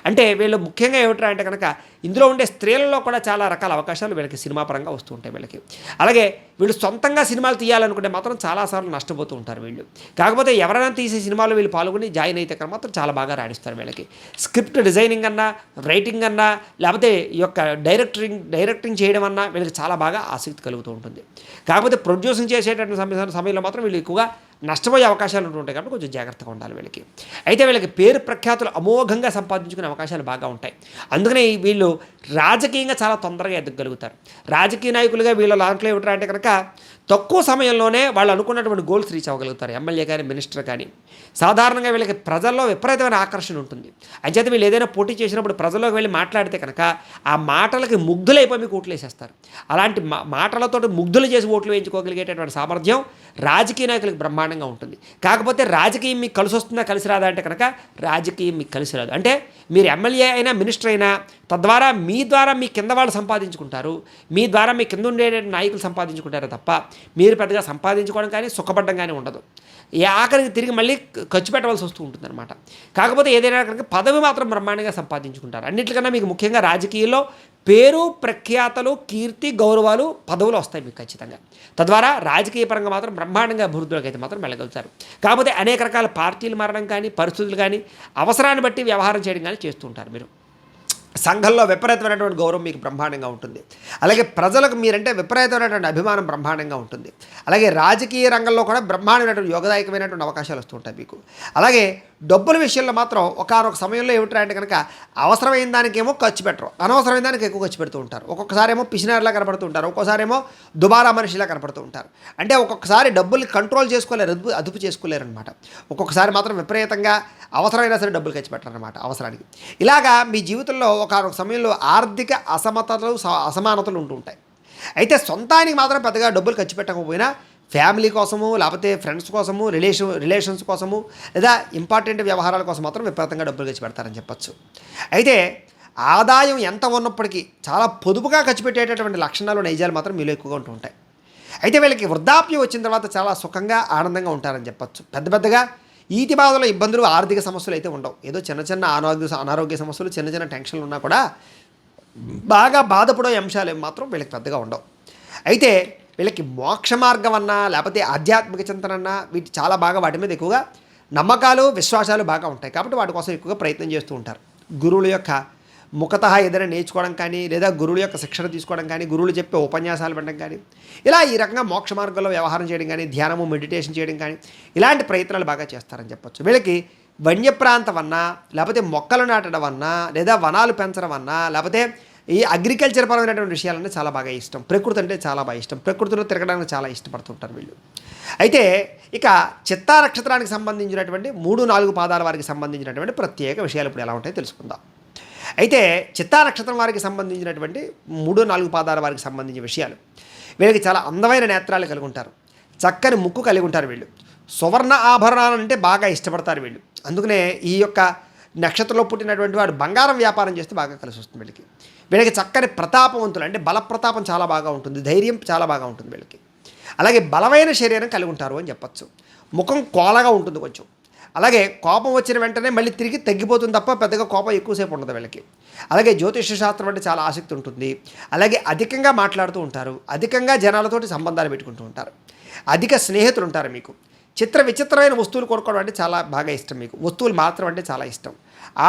అంటే వీళ్ళు ముఖ్యంగా ఏమిట్రా అంటే కనుక ఇందులో ఉండే స్త్రీలలో కూడా చాలా రకాల అవకాశాలు వీళ్ళకి సినిమా పరంగా వస్తూ ఉంటాయి వీళ్ళకి. అలాగే వీళ్ళు సొంతంగా సినిమాలు తీయాలనుకుంటే మాత్రం చాలాసార్లు నష్టపోతూ ఉంటారు వీళ్ళు. కాకపోతే ఎవరైనా తీసే సినిమాలో వీళ్ళు పాల్గొని జాయిన్ అయితే కనుక మాత్రం చాలా బాగా రాణిస్తారు వీళ్ళకి. స్క్రిప్ట్ డిజైనింగ్ అన్నా, రైటింగ్ అన్నా, లేకపోతే ఈ యొక్క డైరెక్టింగ్ చేయడం అన్నా వీళ్ళకి చాలా బాగా ఆసక్తి కలుగుతూ ఉంటుంది. కాకపోతే ప్రొడ్యూసింగ్ చేసేటటువంటి సమయంలో మాత్రం వీళ్ళు ఎక్కువగా నష్టపోయే అవకాశాలు ఉంటుంటాయి కాబట్టి కొంచెం జాగ్రత్తగా ఉండాలి వీళ్ళకి. అయితే వీళ్ళకి పేరు ప్రఖ్యాతులు అమోఘంగా సంపాదించుకునే అవకాశాలు బాగా ఉంటాయి. అందుకనే వీళ్ళు రాజకీయంగా చాలా తొందరగా ఎదగలుగుతారు. రాజకీయ నాయకులుగా వీళ్ళ దాంట్లో ఏమిటంటే అంటే కనుక తక్కువ సమయంలోనే వాళ్ళు అనుకున్నటువంటి గోల్స్ రీచ్ అవ్వగలుగుతారు. ఎమ్మెల్యే కానీ, మినిస్టర్ కానీ. సాధారణంగా వీళ్ళకి ప్రజల్లో విపరీతమైన ఆకర్షణ ఉంటుంది. అంచేత వీళ్ళు ఏదైనా పోటీ చేసినప్పుడు ప్రజల్లోకి వెళ్ళి మాట్లాడితే కనుక ఆ మాటలకి ముగ్ధులైపోయి మీకు ఓట్లు వేసేస్తారు. అలాంటి మాటలతో ముగ్ధులు చేసి ఓట్లు వేయించుకోగలిగేటటువంటి సామర్థ్యం రాజకీయ నాయకులకు బ్రహ్మాండంగా ఉంటుంది. కాకపోతే రాజకీయం మీకు కలిసి వస్తుందా, కలిసి రాదా అంటే కనుక రాజకీయం మీకు కలిసి రాదు. అంటే మీరు ఎమ్మెల్యే అయినా, మినిస్టర్ అయినా తద్వారా మీ ద్వారా మీ కింద వాళ్ళు సంపాదించుకుంటారు, మీ ద్వారా మీ కింద ఉండే నాయకులు సంపాదించుకుంటారు తప్ప మీరు పెద్దగా సంపాదించుకోవడం కానీ, సుఖపడడం కానీ ఉండదు. ఈ ఆఖరికి తిరిగి మళ్ళీ ఖర్చు పెట్టవలసి వస్తూ ఉంటుందన్నమాట. కాకపోతే ఏదైనా కనుక పదవి మాత్రం బ్రహ్మాండంగా సంపాదించుకుంటారు. అన్నిటికన్నా మీకు ముఖ్యంగా రాజకీయాల్లో పేరు, ప్రఖ్యాతలు, కీర్తి, గౌరవాలు, పదవులు వస్తాయి మీకు ఖచ్చితంగా. తద్వారా రాజకీయ పరంగా మాత్రం బ్రహ్మాండంగా అభివృద్ధిలోకి అయితే మాత్రం వెళ్ళగలుగుతారు. కాకపోతే అనేక రకాల పార్టీలు మారడం కానీ, పరిస్థితులు కానీ, అవసరాన్ని బట్టి వ్యవహారం చేయడం కానీ చేస్తూ ఉంటారు మీరు. సంఘంలో విపరీతమైనటువంటి గౌరవం మీకు బ్రహ్మాండంగా ఉంటుంది. అలాగే ప్రజలకు మీరంటే విపరీతమైనటువంటి అభిమానం బ్రహ్మాండంగా ఉంటుంది. అలాగే రాజకీయ రంగంలో కూడా బ్రహ్మాండమైనటువంటి యోగదాయకమైనటువంటి అవకాశాలు వస్తుంటాయి మీకు. అలాగే డబ్బుల విషయంలో మాత్రం ఒకానొక సమయంలో ఏమిట్రా అంటే కనుక అవసరమైన దానికేమో ఖర్చు పెట్టరు, అనవసరమైన దానికి ఎక్కువ ఖర్చు పెడుతూ ఉంటారు. ఒక్కొక్కసారి ఏమో పిసినారిలా కనపడుతూ ఉంటారు, ఒక్కోసారి ఏమో దుబారా మనిషిలా కనపడుతూ ఉంటారు. అంటే ఒక్కొక్కసారి డబ్బుల్ని కంట్రోల్ చేసుకోలేరు, అదుపు చేసుకోలేరు అనమాట. ఒక్కొక్కసారి మాత్రం విపరీతంగా అవసరమైనా సరే డబ్బులు ఖర్చు పెట్టారనమాట అవసరానికి. ఇలాగా మీ జీవితంలో ఒకనొక సమయంలో ఆర్థిక అసమానతలు ఉంటూ ఉంటాయి. అయితే సొంతానికి మాత్రం పెద్దగా డబ్బులు ఖర్చు పెట్టకపోయినా ఫ్యామిలీ కోసము, లేకపోతే ఫ్రెండ్స్ కోసము, రిలేషన్స్ కోసము, లేదా ఇంపార్టెంట్ వ్యవహారాల కోసం మాత్రం విపరీతంగా డబ్బులు ఖర్చు పెడతారని చెప్పచ్చు. అయితే ఆదాయం ఎంత ఉన్నప్పటికీ చాలా పొదుపుగా ఖర్చు పెట్టేటటువంటి లక్షణాలు, నైజాలు మాత్రం మీలో ఎక్కువగా ఉంటూ ఉంటాయి. అయితే వీళ్ళకి వృద్ధాప్యం వచ్చిన తర్వాత చాలా సుఖంగా, ఆనందంగా ఉంటారని చెప్పచ్చు. పెద్దగా ఈతి బాధల ఇబ్బందులు, ఆర్థిక సమస్యలు అయితే ఉండవు. ఏదో చిన్న అనారోగ్య సమస్యలు, చిన్న టెన్షన్లు ఉన్నా కూడా బాగా బాధపడే అంశాలు మాత్రం వీళ్ళకి పెద్దగా ఉండవు. అయితే వీళ్ళకి మోక్ష మార్గం అన్నా, లేకపోతే ఆధ్యాత్మిక చింతన అన్నా, వీటి చాలా బాగా వాటి మీద ఎక్కువగా నమ్మకాలు, విశ్వాసాలు బాగా ఉంటాయి. కాబట్టి వాటి కోసం ఎక్కువగా ప్రయత్నం చేస్తూ ఉంటారు. గురువుల యొక్క ముఖతః ఏదైనా నేర్చుకోవడం కానీ, లేదా గురువుల యొక్క శిక్షణ తీసుకోవడం కానీ, గురువులు చెప్పే ఉపన్యాసాలు వినడం కానీ, ఇలా ఈ రకంగా మోక్ష మార్గంలో వ్యవహారం చేయడం కానీ, ధ్యానము, మెడిటేషన్ చేయడం కానీ, ఇలాంటి ప్రయత్నాలు బాగా చేస్తారని చెప్పచ్చు. వీళ్ళకి వన్యప్రాంతం అన్నా, లేకపోతే మొక్కలు నాటడం అన్నా, లేదా వనాలు పెంచడం అన్నా, లేకపోతే ఈ అగ్రికల్చర్ పరమైనటువంటి విషయాలన్నీ చాలా బాగా ఇష్టం. ప్రకృతి అంటే చాలా బాగా ఇష్టం. ప్రకృతిలో తిరగడానికి చాలా ఇష్టపడుతుంటారు వీళ్ళు. అయితే ఇక చిత్తా నక్షత్రానికి సంబంధించినటువంటి 3-4 పాదాల వారికి సంబంధించినటువంటి ప్రత్యేక విషయాలు ఇప్పుడు ఎలా ఉంటాయో తెలుసుకుందాం. అయితే చిత్తా నక్షత్రం వారికి సంబంధించినటువంటి 3-4 పాదాల వారికి సంబంధించిన విషయాలు, వీళ్ళకి చాలా అందమైన నేత్రాలు కలిగి ఉంటారు, చక్కని ముక్కు కలిగి ఉంటారు వీళ్ళు, సువర్ణ ఆభరణాలంటే బాగా ఇష్టపడతారు వీళ్ళు. అందుకనే ఈ యొక్క నక్షత్రంలో పుట్టినటువంటి వాడు బంగారం వ్యాపారం చేస్తే బాగా కలిసి వస్తుంది వీళ్ళకి. వీళ్ళకి చక్కని ప్రతాపవంతులు, అంటే బల ప్రతాపం చాలా బాగా ఉంటుంది, ధైర్యం చాలా బాగా ఉంటుంది వీళ్ళకి. అలాగే బలమైన శరీరం కలిగి ఉంటారు అని చెప్పచ్చు. ముఖం కోలగా ఉంటుంది కొంచెం. అలాగే కోపం వచ్చిన వెంటనే మళ్ళీ తిరిగి తగ్గిపోతుంది తప్ప పెద్దగా కోపం ఎక్కువసేపు ఉండదు వీళ్ళకి. అలాగే జ్యోతిష శాస్త్రం అంటే చాలా ఆసక్తి ఉంటుంది. అలాగే అధికంగా మాట్లాడుతూ ఉంటారు, అధికంగా జనాలతోటి సంబంధాలు పెట్టుకుంటూ ఉంటారు, అధిక స్నేహితులు ఉంటారు మీకు. విచిత్రమైన వస్తువులు కొనుక్కోవడం అంటే చాలా బాగా ఇష్టం మీకు. వస్తువులు మాత్రం అంటే చాలా ఇష్టం.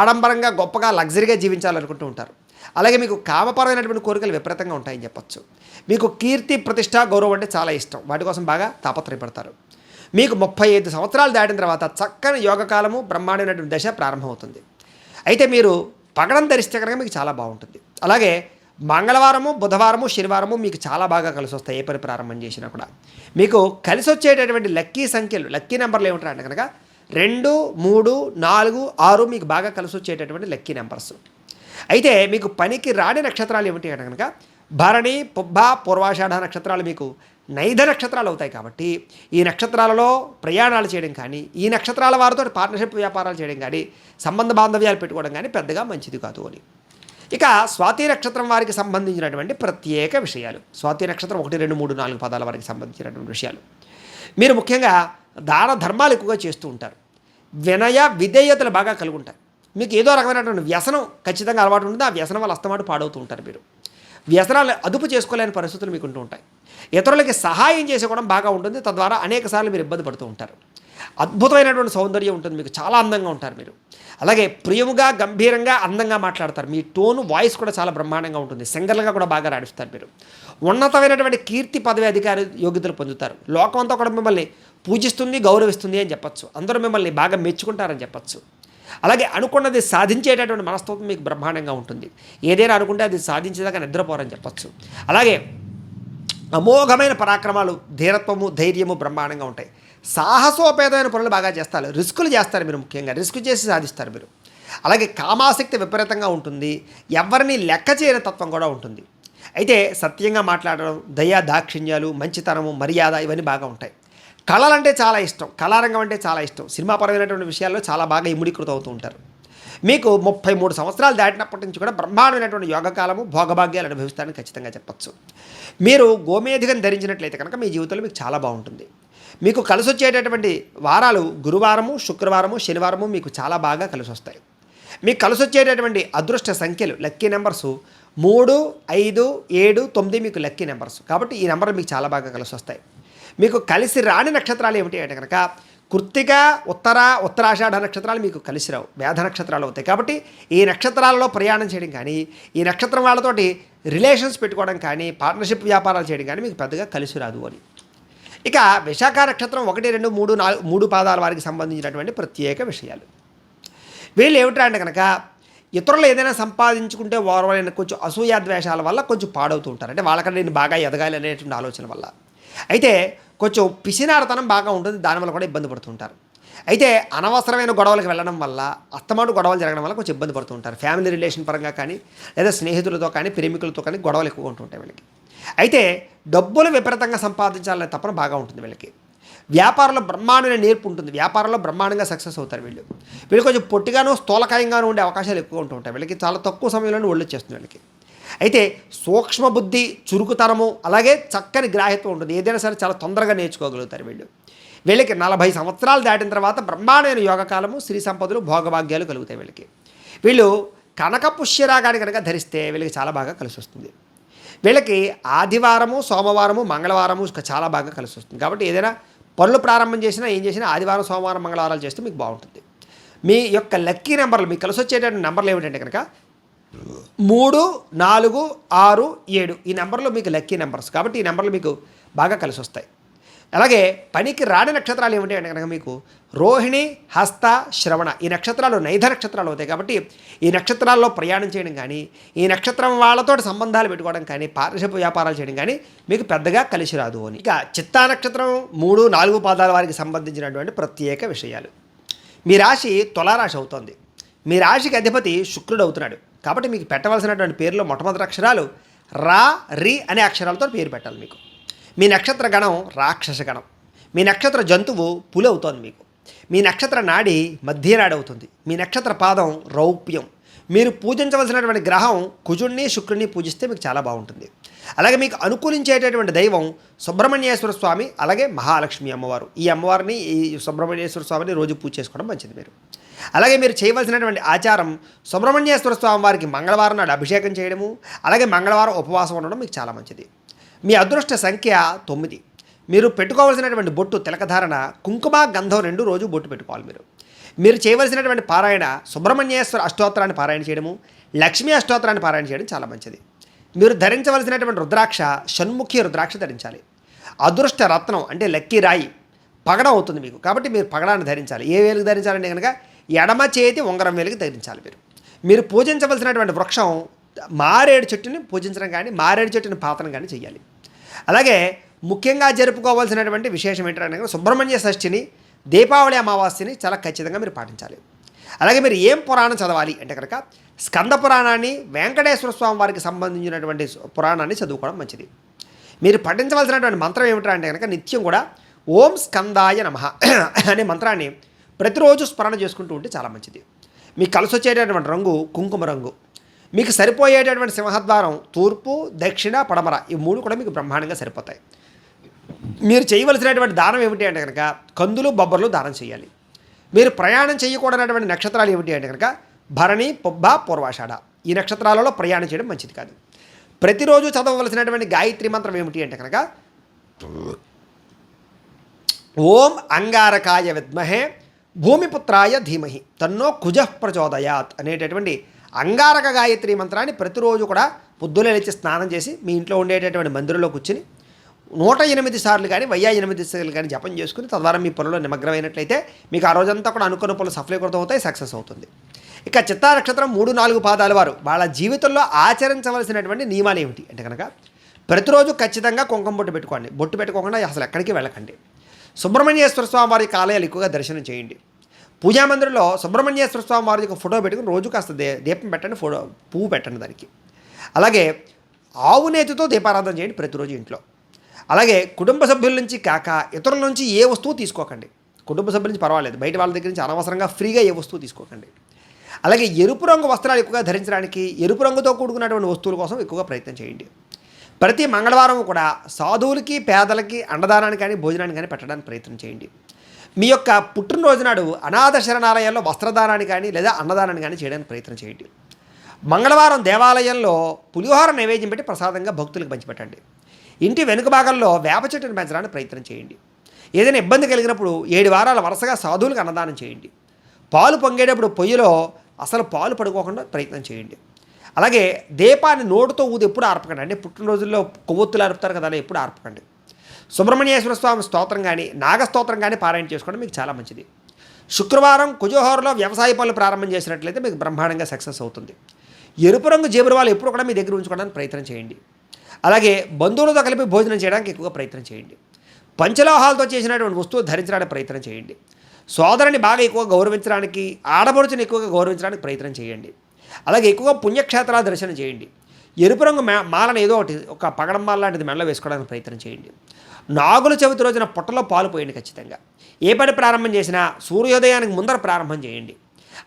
ఆడంబరంగా, గొప్పగా, లగ్జరీగా జీవించాలనుకుంటూ ఉంటారు. అలాగే మీకు కామపరమైనటువంటి కోరికలు విపరీతంగా ఉంటాయని చెప్పచ్చు. మీకు కీర్తి, ప్రతిష్ట, గౌరవం అంటే చాలా ఇష్టం. వాటి కోసం బాగా తాపత్రయపడతారు. మీకు 35 సంవత్సరాలు దాటిన తర్వాత చక్కని యోగకాలము, బ్రహ్మాండమైనటువంటి దశ ప్రారంభమవుతుంది. అయితే మీరు పగడం ధరిస్తే కనుక మీకు చాలా బాగుంటుంది. అలాగే మంగళవారము, బుధవారము, శనివారము మీకు చాలా బాగా కలిసి వస్తాయి. ఏ పని ప్రారంభం చేసినా కూడా మీకు కలిసి వచ్చేటటువంటి లక్కీ సంఖ్యలు, లక్కీ నెంబర్లు ఏమిటంటే అంటే కనుక 2, 3, 4, 6 మీకు బాగా కలిసి వచ్చేటటువంటి లక్కీ నెంబర్స్. అయితే మీకు పనికి రాని నక్షత్రాలు ఏమిటి అంటే కనుక భరణి, పుబ్బ, పూర్వాషాఢ నక్షత్రాలు మీకు నైధ నక్షత్రాలు అవుతాయి. కాబట్టి ఈ నక్షత్రాలలో ప్రయాణాలు చేయడం కానీ, ఈ నక్షత్రాల వారితో పార్ట్నర్షిప్ వ్యాపారాలు చేయడం కానీ, సంబంధ బాంధవ్యాలు పెట్టుకోవడం కానీ పెద్దగా మంచిది కాదు అని. ఇక స్వాతి నక్షత్రం వారికి సంబంధించినటువంటి ప్రత్యేక విషయాలు. స్వాతి నక్షత్రం 1, 2, 3, 4 పదాల వారికి సంబంధించినటువంటి విషయాలు. మీరు ముఖ్యంగా దాన ధర్మాలు ఎక్కువగా చేస్తూ ఉంటారు. వినయ విధేయతలు బాగా కలిగి ఉంటారు. మీకు ఏదో రకమైనటువంటి వ్యసనం ఖచ్చితంగా అలవాటు ఉంటుంది. ఆ వ్యసనం వల్ల అస్తమాటు పాడవుతూ ఉంటారు. మీరు వ్యసనాలు అదుపు చేసుకోలేని పరిస్థితులు మీకు ఉంటూ ఉంటాయి. ఇతరులకి సహాయం చేసుకోవడం బాగా ఉంటుంది. తద్వారా అనేకసార్లు మీరు ఇబ్బంది పడుతూ ఉంటారు. అద్భుతమైనటువంటి సౌందర్యం ఉంటుంది మీకు, చాలా అందంగా ఉంటారు మీరు. అలాగే ప్రియముగా, గంభీరంగా, అందంగా మాట్లాడతారు. మీ టోను, వాయిస్ కూడా చాలా బ్రహ్మాండంగా ఉంటుంది. సింగర్లుగా కూడా బాగా రాణిస్తారు మీరు. ఉన్నతమైనటువంటి కీర్తి, పదవి, అధికార యోగ్యతలు పొందుతారు. లోకం అంతా కూడా మిమ్మల్ని పూజిస్తుంది, గౌరవిస్తుంది అని చెప్పచ్చు. అందరూ మిమ్మల్ని బాగా మెచ్చుకుంటారని చెప్పచ్చు. అలాగే అనుకున్నది సాధించేటటువంటి మనస్తత్వం మీకు బ్రహ్మాండంగా ఉంటుంది. ఏదైనా అనుకుంటే అది సాధించేదాకా నిద్రపోరని చెప్పచ్చు. అలాగే అమోఘమైన పరాక్రమాలు, ధీరత్వము, ధైర్యము బ్రహ్మాండంగా ఉంటాయి. సాహసోపేతమైన పనులు బాగా చేస్తారు. రిస్కులు చేస్తారు మీరు, ముఖ్యంగా రిస్క్ చేసి సాధిస్తారు మీరు. అలాగే కామాసక్తి విపరీతంగా ఉంటుంది. ఎవరిని లెక్క చేయని తత్వం కూడా ఉంటుంది. అయితే సత్యంగా మాట్లాడడం, దయా దాక్షిణ్యాలు, మంచితనము, మర్యాద ఇవన్నీ బాగా ఉంటాయి. కళలంటే చాలా ఇష్టం, కళారంగం అంటే చాలా ఇష్టం. సినిమాపరమైనటువంటి విషయాల్లో చాలా బాగా ఇముడీకృతం అవుతూ ఉంటారు. మీకు 33 సంవత్సరాలు దాటినప్పటి నుంచి కూడా బ్రహ్మాండమైనటువంటి యోగకాలము, భోగభాగ్యాలు అనుభవిస్తారని ఖచ్చితంగా చెప్పచ్చు. మీరు గోమేధికం ధరించినట్లయితే కనుక మీ జీవితంలో మీకు చాలా బాగుంటుంది. మీకు కలిసి వచ్చేటటువంటి వారాలు గురువారము, శుక్రవారము, శనివారము మీకు చాలా బాగా కలిసి వస్తాయి. మీకు కలిసి వచ్చేటటువంటి అదృష్ట సంఖ్యలు, లక్కీ నెంబర్స్ 3, 5, 7, 9 మీకు లక్కీ నెంబర్స్. కాబట్టి ఈ నెంబర్లు మీకు చాలా బాగా కలిసి వస్తాయి. మీకు కలిసి రాని నక్షత్రాలు ఏమిటి అంటే కనుక కృత్తిక ఉత్తరాషాఢ నక్షత్రాలు మీకు కలిసి రావు, వేద నక్షత్రాలు అవుతాయి. కాబట్టి ఈ నక్షత్రాలలో ప్రయాణం చేయడం కానీ, ఈ నక్షత్రం వాళ్ళతోటి రిలేషన్స్ పెట్టుకోవడం కానీ, పార్ట్నర్షిప్ వ్యాపారాలు చేయడం కానీ మీకు పెద్దగా కలిసి రాదు అని. ఇక విశాఖ నక్షత్రం 1, 2, 3, 4 3 పాదాల వారికి సంబంధించినటువంటి ప్రత్యేక విషయాలు. వీళ్ళు ఏమిటా అంటే కనుక ఇతరులు ఏదైనా సంపాదించుకుంటే ఓర్వలైన కొంచెం అసూయాద్వేషాల వల్ల కొంచెం పాడవుతూ ఉంటారు. అంటే వాళ్ళకంటే నేను బాగా ఎదగాలి అనేటువంటి ఆలోచన వల్ల. అయితే కొంచెం పిసినారతనం బాగా ఉంటుంది, దానివల్ల కూడా ఇబ్బంది పడుతుంటారు. అయితే అనవసరమైన గొడవలకు వెళ్ళడం వల్ల, అస్తమాటు గొడవలు జరగడం వల్ల కొంచెం ఇబ్బంది పడుతూ ఉంటారు. ఫ్యామిలీ రిలేషన్ పరంగా కానీ, లేదా స్నేహితులతో కానీ, ప్రేమికులతో కానీ గొడవలు ఎక్కువగా ఉంటుంటాయి వీళ్ళకి. అయితే డబ్బులు విపరీతంగా సంపాదించాలనే తపన బాగా ఉంటుంది వీళ్ళకి. వ్యాపారంలో బ్రహ్మాండమైన నేర్పు ఉంటుంది, వ్యాపారంలో బ్రహ్మాండంగా సక్సెస్ అవుతారు వీళ్ళు. వీళ్ళు కొంచెం పొట్టిగానూ స్థూలకాయంగానూ ఉండే అవకాశాలు ఎక్కువ ఉంటూ ఉంటాయి వీళ్ళకి. చాలా తక్కువ సమయంలోనే ఒళ్ళు వచ్చేస్తుంది వీళ్ళకి. అయితే సూక్ష్మ బుద్ధి, చురుకుతనము, అలాగే చక్కని గ్రాహ్యత్వం ఉంటుంది. ఏదైనా సరే చాలా తొందరగా నేర్చుకోగలుగుతారు వీళ్ళు. వీళ్ళకి 40 సంవత్సరాలు దాటిన తర్వాత బ్రహ్మాండమైన యోగకాలము, స్త్రీ సంపదలు, భోగభాగ్యాలు కలుగుతాయి వీళ్ళకి. వీళ్ళు కనక పుష్యరాగాన్ని కనుక ధరిస్తే వీళ్ళకి చాలా బాగా కలిసి వస్తుంది. వీళ్ళకి ఆదివారము, సోమవారము, మంగళవారము చాలా బాగా కలిసి వస్తుంది. కాబట్టి ఏదైనా పనులు ప్రారంభం చేసినా, ఏం చేసినా ఆదివారం, సోమవారం, మంగళవారాలు చేస్తే మీకు బాగుంటుంది. మీ యొక్క లక్కీ నెంబర్లు, మీకు కలిసి వచ్చేటువంటి నెంబర్లు ఏమిటంటే కనుక 3, 4, 6, 7 ఈ నెంబర్లు మీకు లక్కీ నెంబర్స్. కాబట్టి ఈ నెంబర్లు మీకు బాగా కలిసి వస్తాయి. అలాగే పనికి రాని నక్షత్రాలు ఏమిటి అంటే కనుక మీకు రోహిణి, హస్త, శ్రవణ ఈ నక్షత్రాలు నైధ నక్షత్రాలు అవుతాయి. కాబట్టి ఈ నక్షత్రాల్లో ప్రయాణం చేయడం కానీ, ఈ నక్షత్రం వాళ్ళతో సంబంధాలు పెట్టుకోవడం కానీ, పార్ట్నర్షిప్ వ్యాపారాలు చేయడం కానీ మీకు పెద్దగా కలిసి రాదు అని. ఇక చిత్తా నక్షత్రం 3, 4 పాదాల వారికి సంబంధించినటువంటి ప్రత్యేక విషయాలు. మీ రాశి తులారాశి అవుతుంది. మీ రాశికి అధిపతి శుక్రుడు అవుతున్నాడు. కాబట్టి మీకు పెట్టవలసినటువంటి పేరులో మొట్టమొదటి అక్షరాలు రా, రి అనే అక్షరాలతో పేరు పెట్టాలి మీకు. మీ నక్షత్ర గణం రాక్షస గణం. మీ నక్షత్ర జంతువు పులి అవుతోంది మీకు. మీ నక్షత్ర నాడి మధ్యనాడి అవుతుంది. మీ నక్షత్ర పాదం రౌప్యం. మీరు పూజించవలసినటువంటి గ్రహం కుజుడిని, శుక్రుడిని పూజిస్తే మీకు చాలా బాగుంటుంది. అలాగే మీకు అనుకూలించేటటువంటి దైవం సుబ్రహ్మణ్యేశ్వర స్వామి, అలాగే మహాలక్ష్మి అమ్మవారు. ఈ అమ్మవారిని, ఈ సుబ్రహ్మణ్యేశ్వర స్వామిని రోజు పూజ చేసుకోవడం మంచిది మీరు. అలాగే మీరు చేయవలసినటువంటి ఆచారం సుబ్రహ్మణ్యేశ్వర స్వామి వారికి మంగళవారం నాడు అభిషేకం చేయడము, అలాగే మంగళవారం ఉపవాసం ఉండడం మీకు చాలా మంచిది. మీ అదృష్ట సంఖ్య 9. మీరు పెట్టుకోవాల్సినటువంటి బొట్టు తిలకధారణ కుంకుమ, గంధం 2 రోజు బొట్టు పెట్టుకోవాలి మీరు. మీరు చేయవలసినటువంటి పారాయణ సుబ్రహ్మణ్యేశ్వర అష్టోత్తరాన్ని పారాయణ చేయడము, లక్ష్మీ అష్టోత్తరాన్ని పారాయణ చేయడం చాలా మంచిది. మీరు ధరించవలసినటువంటి రుద్రాక్ష షణ్ముఖి రుద్రాక్ష ధరించాలి. అదృష్ట రత్నం అంటే లక్కీ రాయి పగడం అవుతుంది మీకు. కాబట్టి మీరు పగడాన్ని ధరించాలి. ఏ వేలుకు ధరించాలంటే కనుక ఎడమ చేతి ఉంగరం వేలుకి ధరించాలి మీరు. మీరు పూజించవలసినటువంటి వృక్షం మారేడు చెట్టుని పూజించడం కానీ, మారేడు చెట్టుని పాతనం కానీ చేయాలి. అలాగే ముఖ్యంగా జరుపుకోవాల్సినటువంటి విశేషం ఏంటంటే సుబ్రహ్మణ్య షష్ఠిని, దీపావళి అమావాస్యని చాలా ఖచ్చితంగా మీరు పాటించాలి. అలాగే మీరు ఏం పురాణం చదవాలి అంటే కనుక స్కంద పురాణాన్ని, వెంకటేశ్వర స్వామి వారికి సంబంధించినటువంటి పురాణాన్ని చదువుకోవడం మంచిది. మీరు పఠించవలసినటువంటి మంత్రం ఏమిటంటే అంటే కనుక నిత్యం కూడా ఓం స్కందాయ నమః అనే మంత్రాన్ని ప్రతిరోజు స్మరణ చేసుకుంటూ ఉంటే చాలా మంచిది. మీకు కలిసి వచ్చేటటువంటి రంగు కుంకుమ రంగు. మీకు సరిపోయేటటువంటి సింహద్వారం తూర్పు, దక్షిణ, పడమర ఈ 3 కూడా మీకు బ్రహ్మాండంగా సరిపోతాయి. మీరు చేయవలసినటువంటి దానం ఏమిటి అంటే కనుక కందులు, బొబ్బర్లు దానం చేయాలి. మీరు ప్రయాణం చేయకూడనటువంటి నక్షత్రాలు ఏమిటి అంటే కనుక భరణి, పుబ్బ, పూర్వాషాఢ ఈ నక్షత్రాలలో ప్రయాణం చేయడం మంచిది కాదు. ప్రతిరోజు చదవవలసినటువంటి గాయత్రి మంత్రం ఏమిటి అంటే కనుక ఓం అంగారకాయ విద్మహే భూమిపుత్రాయ ధీమహి తన్నో కుజః ప్రచోదయాత్ అనేటటువంటి అంగారక గాయత్రి మంత్రాన్ని ప్రతిరోజు కూడా పొద్దున్నే లేచి స్నానం చేసి మీ ఇంట్లో ఉండేటటువంటి మందిరంలో కూర్చుని 108 సార్లు కానీ 1008 సార్లు కానీ జపం చేసుకుని తద్వారా మీ పనుల్లో నిమగ్నమైనట్లయితే మీకు ఆ రోజంతా కూడా అనుకున్న పనులు సఫలీకృతం అవుతాయి, సక్సెస్ అవుతుంది. ఇక చిత్తా నక్షత్రం 3, 4 పాదాల వారు వాళ్ళ జీవితంలో ఆచరించవలసినటువంటి నియమాలు ఏమిటి అంటే కనుక ప్రతిరోజు ఖచ్చితంగా కుంకుమ బొట్టు పెట్టుకోండి. బొట్టు పెట్టుకోకుండా అసలు ఎక్కడికి వెళ్ళకండి. సుబ్రహ్మణ్యేశ్వర స్వామి వారి ఆలయాలు ఎక్కువగా దర్శనం చేయండి. పూజామందిరంలో సుబ్రహ్మణ్యేశ్వర స్వామి వారి యొక్క ఫోటో పెట్టుకుని రోజు కాస్త దీపం పెట్టండి, పువ్వు పెట్టండి దానికి. అలాగే ఆవు నేతితో దీపారాధన చేయండి ప్రతిరోజు ఇంట్లో. అలాగే కుటుంబ సభ్యుల నుంచి కాక ఇతరుల నుంచి ఏ వస్తువు తీసుకోకండి. కుటుంబ సభ్యుల నుంచి పర్వాలేదు, బయట వాళ్ళ దగ్గర నుంచి అనవసరంగా ఫ్రీగా ఏ వస్తువు తీసుకోకండి. అలాగే ఎరుపు రంగు వస్త్రాలు ఎక్కువగా ధరించడానికి ఎరుపు రంగుతో కూడుకున్నటువంటి వస్తువుల కోసం ఎక్కువగా ప్రయత్నం చేయండి. ప్రతి మంగళవారం కూడా సాధువులకి, పేదలకి అన్నదానానికి కానీ భోజనానికి కానీ పెట్టడానికి ప్రయత్నం చేయండి. మీ యొక్క పుట్టినరోజు నాడు అనాథ శరణాలయాల్లో వస్త్రదానాన్ని కానీ లేదా అన్నదానాన్ని కానీ చేయడానికి ప్రయత్నం చేయండి. మంగళవారం దేవాలయంలో పులిహోర నైవేద్యం పెట్టి ప్రసాదంగా భక్తులకు పంచిపెట్టండి. ఇంటి వెనుక భాగంలో వేప చెట్టును పెంచడానికి ప్రయత్నం చేయండి. ఏదైనా ఇబ్బంది కలిగినప్పుడు 7 వారాల వరుసగా సాధువులకు అన్నదానం చేయండి. పాలు పొంగేటప్పుడు పొయ్యిలో అసలు పాలు పడుకోకుండా ప్రయత్నం చేయండి. అలాగే దీపాన్ని నోటితో ఊది ఎప్పుడు ఆర్పకండి. అంటే పుట్టినరోజుల్లో కొవ్వొత్తులు ఆర్పుతారు కదా, అలా ఎప్పుడు ఆర్పకండి. సుబ్రహ్మణ్యేశ్వర స్వామి స్తోత్రం కానీ నాగస్తోత్రం కానీ పారాయణ చేసుకోవడం మీకు చాలా మంచిది. శుక్రవారం కుజోహోరలో వ్యవసాయ పనులు ప్రారంభం చేసినట్లయితే మీకు బ్రహ్మాండంగా సక్సెస్ అవుతుంది. ఎరుపు రంగు జేబురవాళ్ళు ఎప్పుడు కూడా మీ దగ్గర ఉంచుకోవడానికి ప్రయత్నం చేయండి. అలాగే బంధువులతో కలిపి భోజనం చేయడానికి ఎక్కువగా ప్రయత్నం చేయండి. పంచలోహాలతో చేసినటువంటి వస్తువు ధరించడానికి ప్రయత్నం చేయండి. సోదరుని బాగా ఎక్కువగా గౌరవించడానికి, ఆడపడుచుని ఎక్కువగా గౌరవించడానికి ప్రయత్నం చేయండి. అలాగే ఎక్కువగా పుణ్యక్షేత్రాల దర్శనం చేయండి. ఎరుపు రంగు మాలను ఏదో ఒకటి ఒక పగడం మాల లాంటిది మెడలో వేసుకోవడానికి ప్రయత్నం చేయండి. నాగుల చవితి రోజున పొట్టలో పాలు పోయండి. ఖచ్చితంగా ఏ పని ప్రారంభం చేసినా సూర్యోదయానికి ముందర ప్రారంభం చేయండి.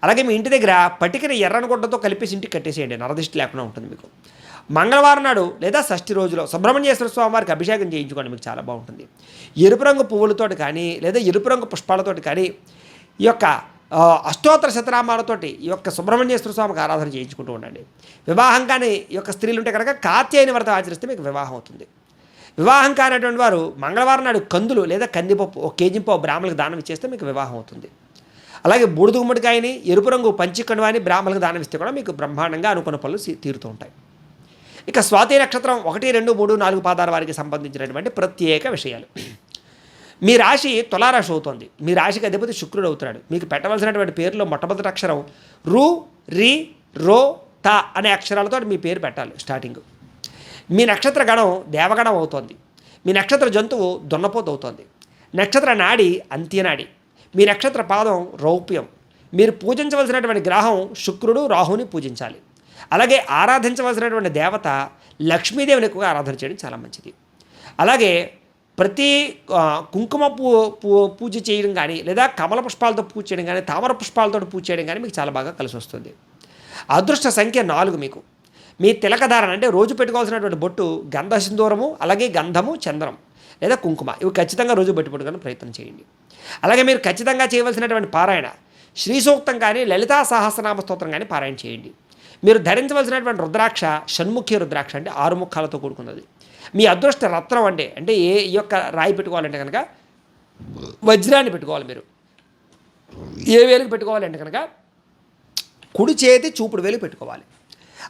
అలాగే మీ ఇంటి దగ్గర పటికని ఎర్రని గుడ్డతో కలిపేసి ఇంటికి కట్టేసేయండి. నరదిష్టి లేకుండా ఉంటుంది మీకు. మంగళవారం నాడు లేదా షష్ఠి రోజులో సుబ్రహ్మణ్యేశ్వర స్వామి వారికి అభిషేకం చేయించుకోండి. మీకు చాలా బాగుంటుంది. ఎరుపు రంగు పువ్వులతోటి కానీ లేదా ఎరుపు రంగు పుష్పాలతోటి కానీ ఈ యొక్క అష్టోత్తర శతనామాలతోటి ఈ యొక్క సుబ్రహ్మణ్యేశ్వర స్వామికి ఆరాధన చేయించుకుంటూ ఉండండి. వివాహం కానీ ఈ యొక్క స్త్రీలు ఉంటే కనుక కాత్యాయని వ్రతం ఆచరిస్తే మీకు వివాహం అవుతుంది. వివాహం కానటువంటి వారు మంగళవారం నాడు కందులు లేదా కందిపప్పు 1 కేజీ బ్రాహ్మణులకు దానం ఇచ్చేస్తే మీకు వివాహం అవుతుంది. అలాగే బూడిద గుమ్మడికాయని ఎరుపు రంగు పంచికణువాని బ్రాహ్మణులకు దానం ఇస్తే కూడా మీకు బ్రహ్మాండంగా అనుకున్న పనులు తీరుతూ ఉంటాయి. ఇక స్వాతి నక్షత్రం 1, 2, 3, 4 పాదాల వారికి సంబంధించినటువంటి ప్రత్యేక విషయాలు. మీ రాశి తులారాశి అవుతుంది. మీ రాశికి అధిపతి శుక్రుడు అవుతున్నాడు. మీకు పెట్టవలసినటువంటి పేరులో మొట్టమొదటి అక్షరం రు, రి, రో, త అనే అక్షరాలతో మీ పేరు పెట్టాలి స్టార్టింగ్. మీ నక్షత్ర గణం దేవగణం అవుతోంది. మీ నక్షత్ర జంతువు దున్నపోతు అవుతోంది. నక్షత్ర నాడి అంత్యనాడి. మీ నక్షత్ర పాదం రౌప్యం. మీరు పూజించవలసినటువంటి గ్రహం శుక్రుడు, రాహుని పూజించాలి. అలాగే ఆరాధించవలసినటువంటి దేవత లక్ష్మీదేవిని ఎక్కువగా ఆరాధన చేయడం చాలా మంచిది. అలాగే ప్రతి కుంకుమ పూజ చేయడం కానీ లేదా కమల పుష్పాలతో పూజ చేయడం కానీ తామర పుష్పాలతో పూజ చేయడం కానీ మీకు చాలా బాగా కలిసి వస్తుంది. అదృష్ట సంఖ్య 4 మీకు. మీ తిలకధారణ అంటే రోజు పెట్టుకోవాల్సినటువంటి బొట్టు గంధ సింధూరము, అలాగే గంధము, చంద్రం లేదా కుంకుమ, ఇవి ఖచ్చితంగా రోజు పెట్టుకోవడానికి ప్రయత్నం చేయండి. అలాగే మీరు ఖచ్చితంగా చేయవలసినటువంటి పారాయణ శ్రీ సూక్తం కానీ లలితా సహస్రనామ స్తోత్రం కానీ పారాయణ చేయండి. మీరు ధరించవలసినటువంటి రుద్రాక్ష షణ్ముఖి రుద్రాక్ష అంటే 6 ముఖాలతో కూడుకున్నది. మీ అదృష్ట రత్నం అంటే ఈ యొక్క రాయి పెట్టుకోవాలంటే కనుక వజ్రాన్ని పెట్టుకోవాలి. మీరు ఏ వేలుకు పెట్టుకోవాలంటే కనుక కుడి చేతి చూపుడు వేలు పెట్టుకోవాలి.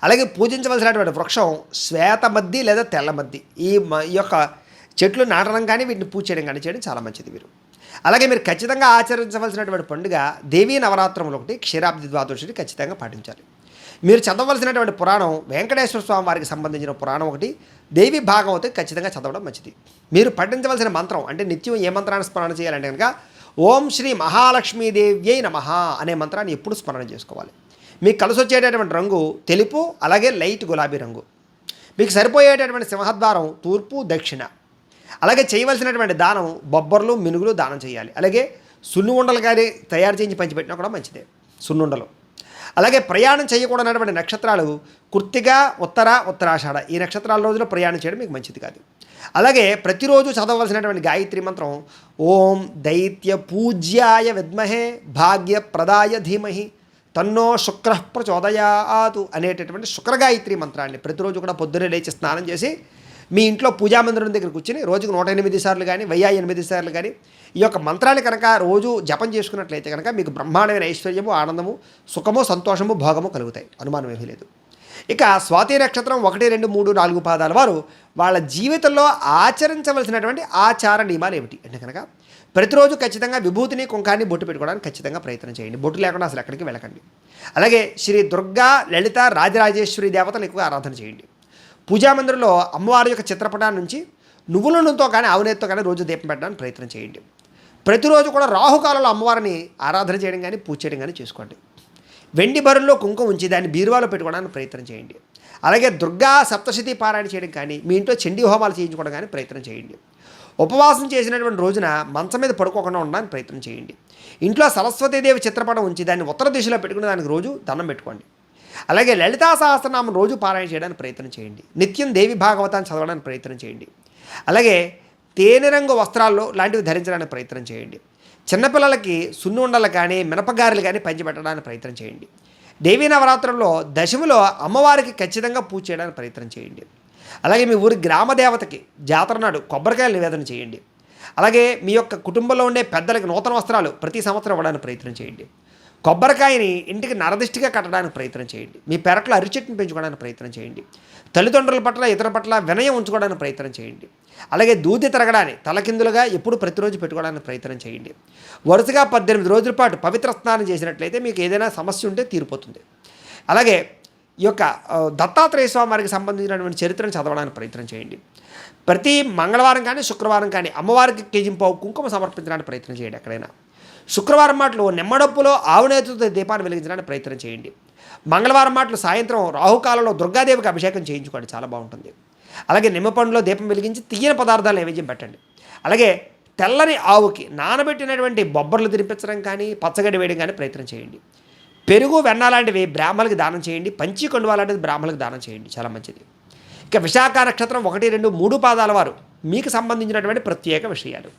అలాగే పూజించవలసినటువంటి వృక్షం శ్వేతమద్ది లేదా తెల్లమద్ది. ఈ యొక్క చెట్లు నాటడం కానీ వీటిని పూజ చేయడం కానీ చేయడం చాలా మంచిది మీరు. అలాగే మీరు ఖచ్చితంగా ఆచరించవలసినటువంటి పండుగ దేవీ నవరాత్రములు ఒకటి, క్షీరాబ్ది ద్వాదశిని ఖచ్చితంగా పాటించాలి. మీరు చదవలసినటువంటి పురాణం వెంకటేశ్వర స్వామి వారికి సంబంధించిన పురాణం ఒకటి, దేవి భాగవతం ఖచ్చితంగా చదవడం మంచిది. మీరు పఠించవలసిన మంత్రం అంటే నిత్యం ఏ మంత్రాన్ని స్మరణ చేయాలంటే కనుక ఓం శ్రీ మహాలక్ష్మీదేవ్యై నమః అనే మంత్రాన్ని ఎప్పుడు స్మరణ చేసుకోవాలి. మీకు కలిసి వచ్చేటటువంటి రంగు తెలుపు, అలాగే లైట్ గులాబీ రంగు. మీకు సరిపోయేటటువంటి సింహద్వారం తూర్పు, దక్షిణ. అలాగే చేయవలసినటువంటి దానం బొబ్బర్లు, మినుగులు దానం చేయాలి. అలాగే సున్ను ఉండలు కానీ తయారు చేయించి పంచిపెట్టినా కూడా మంచిదే సున్నుండలు. అలాగే ప్రయాణం చేయకూడనటువంటి నక్షత్రాలు కృత్తిక, ఉత్తరాషాఢ. ఈ నక్షత్రాల రోజులో ప్రయాణం చేయడం మీకు మంచిది కాదు. అలాగే ప్రతిరోజు చదవలసినటువంటి గాయత్రి మంత్రం ఓం దైత్య పూజ్యాయ విద్మహే భాగ్యప్రదాయ ధీమహి తన్నో శుక్ర ప్రచోదయాతు అనేటటువంటి శుక్రగాయత్రి మంత్రాన్ని ప్రతిరోజు కూడా పొద్దున్నే లేచి స్నానం చేసి మీ ఇంట్లో పూజామందిరం దగ్గర కూర్చుని రోజుకు 108 సార్లు కానీ 1008 సార్లు కానీ ఈ యొక్క మంత్రాన్ని కనుక రోజు జపం చేసుకున్నట్లయితే కనుక మీకు బ్రహ్మాండమైన ఐశ్వర్యము, ఆనందము, సుఖము, సంతోషము, భోగము కలుగుతాయి. అనుమానం ఏమీ లేదు. ఇక స్వాతి నక్షత్రం 1, 2, 3, 4 పాదాల వారు వాళ్ళ జీవితంలో ఆచరించవలసినటువంటి ఆచార నియమాలు ఏమిటి అంటే కనుక ప్రతిరోజు ఖచ్చితంగా విభూతిని, కుంకాన్ని బొట్టు పెట్టుకోవడానికి ఖచ్చితంగా ప్రయత్నం చేయండి. బొట్టు లేకుండా అసలు ఎక్కడికి వెళ్ళకండి. అలాగే శ్రీ దుర్గా, లలిత, రాజరాజేశ్వరి దేవతలు ఎక్కువ ఆరాధన చేయండి. పూజామందిరంలో అమ్మవారి యొక్క చిత్రపటాన్ని నుంచి నువ్వుల నూనెతో కానీ ఆవునేతితో కానీ రోజు దీపం పెట్టడానికి ప్రయత్నం చేయండి. ప్రతిరోజు కూడా రాహుకాలంలో అమ్మవారిని ఆరాధన చేయడం కానీ పూజ చేయడం కానీ చేసుకోండి. వెండి బరుల్లో కుంకుమ ఉంచి దాన్ని బీరువాలో పెట్టుకోవడానికి ప్రయత్నం చేయండి. అలాగే దుర్గా సప్తశతి పారాయణ చేయడం కానీ మీ ఇంట్లో చండీ హోమాలు చేయించుకోవడం కానీ ప్రయత్నం చేయండి. ఉపవాసం చేసినటువంటి రోజున మంచం మీద పడుకోకుండా ఉండడానికి ప్రయత్నం చేయండి. ఇంట్లో సరస్వతీదేవి చిత్రపటం ఉంచి దాన్ని ఉత్తర దిశలో పెట్టుకుని దానికి రోజు దండం పెట్టుకోండి. అలాగే లలితా సహస్రనామం రోజు పారాయణ చేయడానికి ప్రయత్నం చేయండి. నిత్యం దేవి భాగవతాన్ని చదవడానికి ప్రయత్నం చేయండి. అలాగే తేనె రంగు వస్త్రాల్లో లాంటివి ధరించడానికి ప్రయత్నం చేయండి. చిన్నపిల్లలకి సున్ను ఉండలు కానీ మినపగారెలు కానీ పంచిపెట్టడానికి ప్రయత్నం చేయండి. దేవీ నవరాత్రుల్లో దశమిలో అమ్మవారికి ఖచ్చితంగా పూజ చేయడానికి ప్రయత్నం చేయండి. అలాగే మీ ఊరి గ్రామ దేవతకి జాతర నాడు కొబ్బరికాయలు నివేదన చేయండి. అలాగే మీ యొక్క కుటుంబంలో ఉండే పెద్దలకి నూతన వస్త్రాలు ప్రతి సంవత్సరం ఇవ్వడానికి ప్రయత్నం చేయండి. కొబ్బరికాయని ఇంటికి నరదిష్టిగా కట్టడానికి ప్రయత్నం చేయండి. మీ పెరట్లో అరిచెట్టును పెంచుకోవడానికి ప్రయత్నం చేయండి. తల్లిదండ్రుల పట్ల ఇతరుల పట్ల వినయం ఉంచుకోవడానికి ప్రయత్నం చేయండి. అలాగే దూది తిరగడాన్ని తలకిందులుగా ఎప్పుడు ప్రతిరోజు పెట్టుకోవడానికి ప్రయత్నం చేయండి. వరుసగా 18 రోజుల పాటు పవిత్ర స్నానం చేసినట్లయితే మీకు ఏదైనా సమస్య ఉంటే తీరిపోతుంది. అలాగే ఈ యొక్క దత్తాత్రేయ స్వామి వారికి సంబంధించినటువంటి చరిత్రను చదవడానికి ప్రయత్నం చేయండి. ప్రతి మంగళవారం కానీ శుక్రవారం కానీ అమ్మవారికి కేజింపావు కుంకుమ సమర్పించడానికి ప్రయత్నం చేయండి. ఎక్కడైనా శుక్రవారం మాటలు నిమ్మడప్పులో ఆవునేతుతో దీపాన్ని వెలిగించడానికి ప్రయత్నం చేయండి. మంగళవారం మాటలు సాయంత్రం రాహుకాలంలో దుర్గాదేవికి అభిషేకం చేయించుకోండి, చాలా బాగుంటుంది. అలాగే నిమ్మపండులో దీపం వెలిగించి తీయని పదార్థాలు నైవేద్యం పెట్టండి. అలాగే తెల్లని ఆవుకి నానబెట్టినటువంటి బొబ్బర్లు తినిపించడం కానీ పచ్చగడ్డి వేయడం కానీ ప్రయత్నం చేయండి. పెరుగు వెన్న లాంటివి బ్రాహ్మణులకు దానం చేయండి. పంచి కండువా లాంటిది బ్రాహ్మణులకు దానం చేయండి, చాలా మంచిది. ఇక విశాఖ నక్షత్రం 1, 2, 3 పాదాల వారు మీకు సంబంధించినటువంటి ప్రత్యేక విషయాలు.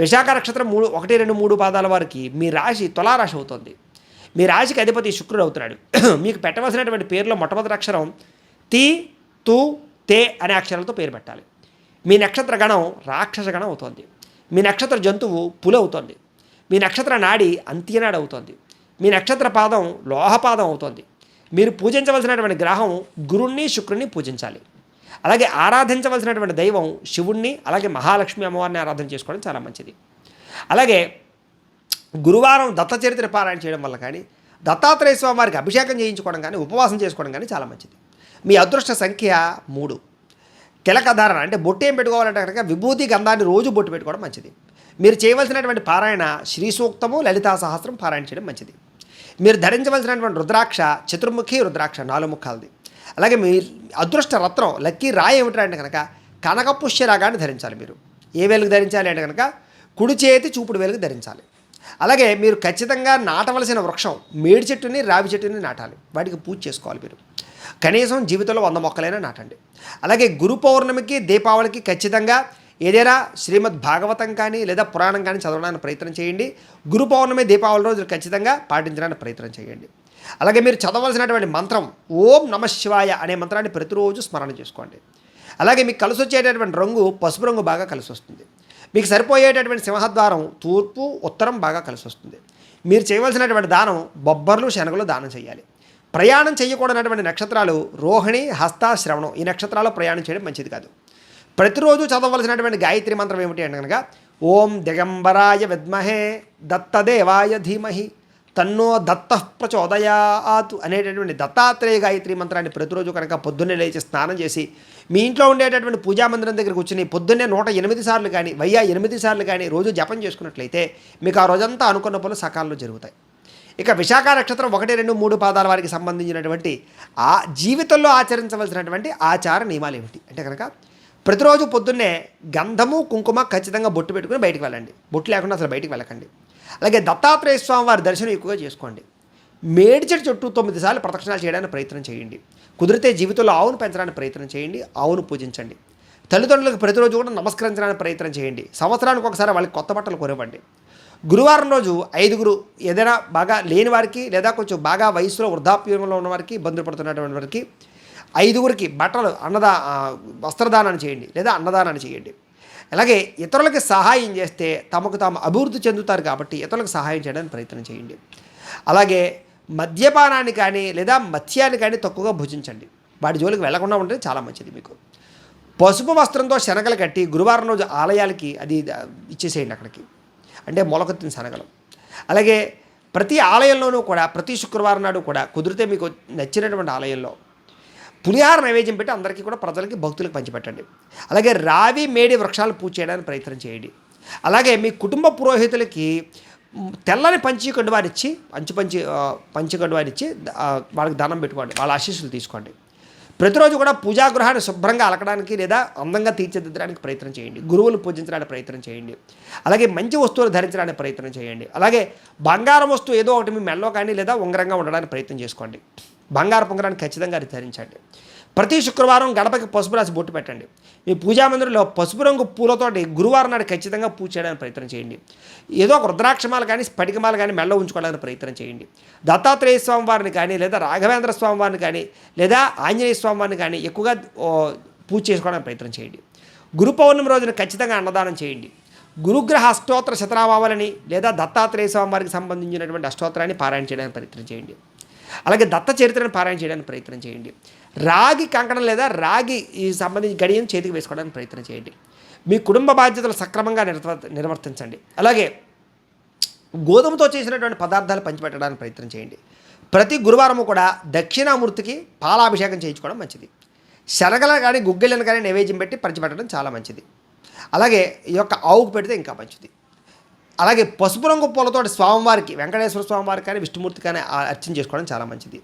విశాఖ నక్షత్రం 1, 2, 3 పాదాల వారికి మీ రాశి తులారాశి అవుతుంది. మీ రాశికి అధిపతి శుక్రుడు అవుతున్నాడు. మీకు పెట్టవలసినటువంటి పేరులో మొట్టమొదటి అక్షరం తి, తు, తే అనే అక్షరాలతో పేరు పెట్టాలి. మీ నక్షత్ర గణం రాక్షస గణం అవుతుంది. మీ నక్షత్ర జంతువు పులి అవుతుంది. మీ నక్షత్ర నాడి అంత్యనాడి అవుతుంది. మీ నక్షత్ర పాదం లోహపాదం అవుతుంది. మీరు పూజించవలసినటువంటి గ్రహం గురుణ్ణి శుక్రుణ్ణి పూజించాలి. అలాగే ఆరాధించవలసినటువంటి దైవం శివుణ్ణి, అలాగే మహాలక్ష్మి అమ్మవారిని ఆరాధన చేసుకోవడం చాలా మంచిది. అలాగే గురువారం దత్త చరిత్ర పారాయణ చేయడం వల్ల కానీ దత్తాత్రేయ స్వామి వారికి అభిషేకం చేయించుకోవడం కానీ ఉపవాసం చేసుకోవడం కానీ చాలా మంచిది. మీ అదృష్ట సంఖ్య 3. తిలకధారణ అంటే బొట్టు ఏం పెట్టుకోవాలంటే కనుక విభూతి గంధాన్ని రోజు బొట్టు పెట్టుకోవడం మంచిది. మీరు చేయవలసినటువంటి పారాయణ శ్రీ సూక్తము లలితా సహస్రం పారాయణ చేయడం మంచిది. మీరు ధరించవలసినటువంటి రుద్రాక్ష చతుర్ముఖి రుద్రాక్ష 4 ముఖాలది. అలాగే మీ అదృష్ట రత్నం లక్కీ రాయి ఏమిటంటే కనుక కనకపుష్య రాగాన్ని ధరించాలి. మీరు ఏ వేలుగు ధరించాలి అంటే కనుక కుడి చేతి చూపుడు వేలుగు ధరించాలి. అలాగే మీరు ఖచ్చితంగా నాటవలసిన వృక్షం మేడి చెట్టుని రావి చెట్టుని నాటాలి. వాటికి పూజ చేసుకోవాలి. మీరు కనీసం జీవితంలో 100 మొక్కలైనా నాటండి. అలాగే గురు పౌర్ణమికి దీపావళికి ఖచ్చితంగా ఏదైనా శ్రీమద్ భాగవతం కానీ లేదా పురాణం కానీ చదవడానికి ప్రయత్నం చేయండి. గురు పౌర్ణమి దీపావళి రోజులు ఖచ్చితంగా పాటించడానికి ప్రయత్నం చేయండి. అలాగే మీరు చదవలసినటువంటి మంత్రం ఓం నమ శివాయ అనే మంత్రాన్ని ప్రతిరోజు స్మరణ చేసుకోండి. అలాగే మీకు కలిసి వచ్చేటటువంటి రంగు పసుపు రంగు బాగా కలిసి వస్తుంది. మీకు సరిపోయేటటువంటి సింహద్వారం తూర్పు ఉత్తరం బాగా కలిసి వస్తుంది. మీరు చేయవలసినటువంటి దానం బొబ్బర్లు శనగలు దానం చేయాలి. ప్రయాణం చేయకూడనటువంటి నక్షత్రాలు రోహిణి హస్త శ్రవణం. ఈ నక్షత్రాల్లో ప్రయాణం చేయడం మంచిది కాదు. ప్రతిరోజు చదవలసినటువంటి గాయత్రి మంత్రం ఏమిటి అంటే కనుక ఓం దిగంబరాయ విద్మహే దత్తదేవాయ ధీమహి తన్నో దత్త ప్రచోదయాత్ అనేటటువంటి దత్తాత్రేయ గాయత్రి మంత్రాన్ని ప్రతిరోజు కనుక పొద్దున్నే లేచి స్నానం చేసి మీ ఇంట్లో ఉండేటటువంటి పూజా మందిరం దగ్గర కూర్చుని పొద్దున్నే 108 సార్లు కానీ 1008 సార్లు కానీ రోజు జపం చేసుకున్నట్లయితే మీకు ఆ రోజంతా అనుకున్న పనులు సకాలంలో జరుగుతాయి. ఇక విశాఖ నక్షత్రం 1, 2, 3 పాదాల వారికి సంబంధించినటువంటి ఆ జీవితంలో ఆచరించవలసినటువంటి ఆచార నియమాలు ఏమిటి అంటే కనుక ప్రతిరోజు పొద్దున్నే గంధము కుంకుమ ఖచ్చితంగా బొట్టు పెట్టుకుని బయటికి వెళ్ళండి. బొట్టు లేకుండా అసలు బయటికి వెళ్ళకండి. అలాగే దత్తాత్రేయ స్వామి వారి దర్శనం ఎక్కువగా చేసుకోండి. మేడి చెట్టు చుట్టూ 9 సార్లు ప్రదక్షిణాలు చేయడానికి ప్రయత్నం చేయండి. కుదిరితే జీవితంలో ఆవును పెంచడానికి ప్రయత్నం చేయండి. ఆవును పూజించండి. తల్లిదండ్రులకు ప్రతిరోజు కూడా నమస్కరించడానికి ప్రయత్నం చేయండి. సంవత్సరానికి ఒకసారి వాళ్ళకి కొత్త బట్టలు కొనివ్వండి. గురువారం రోజు 5 ఏదైనా బాగా లేని వారికి లేదా కొంచెం బాగా వయసులో వృద్ధాప్యంలో ఉన్న వారికి ఇబ్బందులు పడుతున్నటువంటి వారికి 5 బట్టలు వస్త్రదానాన్ని చేయండి లేదా అన్నదానాన్ని చేయండి. అలాగే ఇతరులకి సహాయం చేస్తే తమకు తాము అభివృద్ధి చెందుతారు కాబట్టి ఇతరులకు సహాయం చేయడానికి ప్రయత్నం చేయండి. అలాగే మద్యపానాన్ని కానీ లేదా మత్స్యాన్ని కానీ తక్కువగా భుజించండి. వాటి జోలికి వెళ్లకుండా ఉంటే చాలా మంచిది. మీకు పసుపు వస్త్రంతో శనగలు కట్టి గురువారం రోజు ఆలయాలకి అది ఇచ్చేసేయండి అక్కడికి, అంటే మొలకెత్తిన శనగలు. అలాగే ప్రతి ఆలయంలోనూ కూడా ప్రతి శుక్రవారం నాడు కూడా కుదిరితే మీకు నచ్చినటువంటి ఆలయంలో పులిహార నైవేద్యం పెట్టి అందరికీ కూడా ప్రజలకి భక్తులకు పంచిపెట్టండి. అలాగే రావి మేడి వృక్షాలు పూజ చేయడానికి ప్రయత్నం చేయండి. అలాగే మీ కుటుంబ పురోహితులకి తెల్లని పంచి కండువానిచ్చి పంచి కండువానిచ్చి వాళ్ళకి దానం పెట్టుకోండి, వాళ్ళ ఆశీస్సులు తీసుకోండి. ప్రతిరోజు కూడా పూజాగృహాన్ని శుభ్రంగా అలకడానికి లేదా అందంగా తీర్చిదిద్దడానికి ప్రయత్నం చేయండి. గురువులు పూజించడానికి ప్రయత్నం చేయండి. అలాగే మంచి వస్తువులు ధరించడానికి ప్రయత్నం చేయండి. అలాగే బంగారం వస్తువు ఏదో ఒకటి మీ మెల్లో కానీ లేదా ఉంగరంగా ఉండడానికి ప్రయత్నం చేసుకోండి. బంగారు పొంగరాన్ని ఖచ్చితంగా ధరించండి. ప్రతి శుక్రవారం గడపకి పసుపు రాసి బొట్టు పెట్టండి. మీ పూజా మందిరంలో పసుపు రంగు పూలతోటి గురువారం నాడు ఖచ్చితంగా పూజ చేయడానికి ప్రయత్నం చేయండి. ఏదో ఒక రుద్రాక్షమాలు కానీ స్ఫటికమాలు కానీ మెల్ల ఉంచుకోవడానికి ప్రయత్నం చేయండి. దత్తాత్రేయ స్వామి వారిని కానీ లేదా రాఘవేంద్ర స్వామి వారిని కానీ లేదా ఆంజనేయ స్వామి వారిని కానీ ఎక్కువగా పూజ చేసుకోవడానికి ప్రయత్నం చేయండి. గురు పౌర్ణమి రోజున ఖచ్చితంగా అన్నదానం చేయండి. గురుగ్రహ అష్టోత్తర శతనామావళిని లేదా దత్తాత్రేయ స్వామి వారికి సంబంధించినటువంటి అష్టోత్తరాన్ని పారాయణ చేయడానికి ప్రయత్నం చేయండి. అలాగే దత్త చరిత్రను పారాయణ చేయడానికి ప్రయత్నం చేయండి. రాగి కంకణం లేదా రాగి ఈ సంబంధించి గడియను చేతికి వేసుకోవడానికి ప్రయత్నం చేయండి. మీ కుటుంబ బాధ్యతలు సక్రమంగా నిర్వర్తించండి. అలాగే గోధుమతో చేసినటువంటి పదార్థాలు పంచిపెట్టడానికి ప్రయత్నం చేయండి. ప్రతి గురువారము కూడా దక్షిణామూర్తికి పాలాభిషేకం చేయించుకోవడం మంచిది. శనగలను కానీ గుగ్గిళ్ళను కానీ నైవేద్యం పెట్టి పంచిపెట్టడం చాలా మంచిది. అలాగే ఈ యొక్క ఆవుకు పెడితే ఇంకా మంచిది. అలాగే పసుపు రంగు పూలతో స్వామివారికి, వెంకటేశ్వర స్వామివారికి కానీ విష్ణుమూర్తి కానీ అర్చన చేసుకోవడం చాలా మంచిది.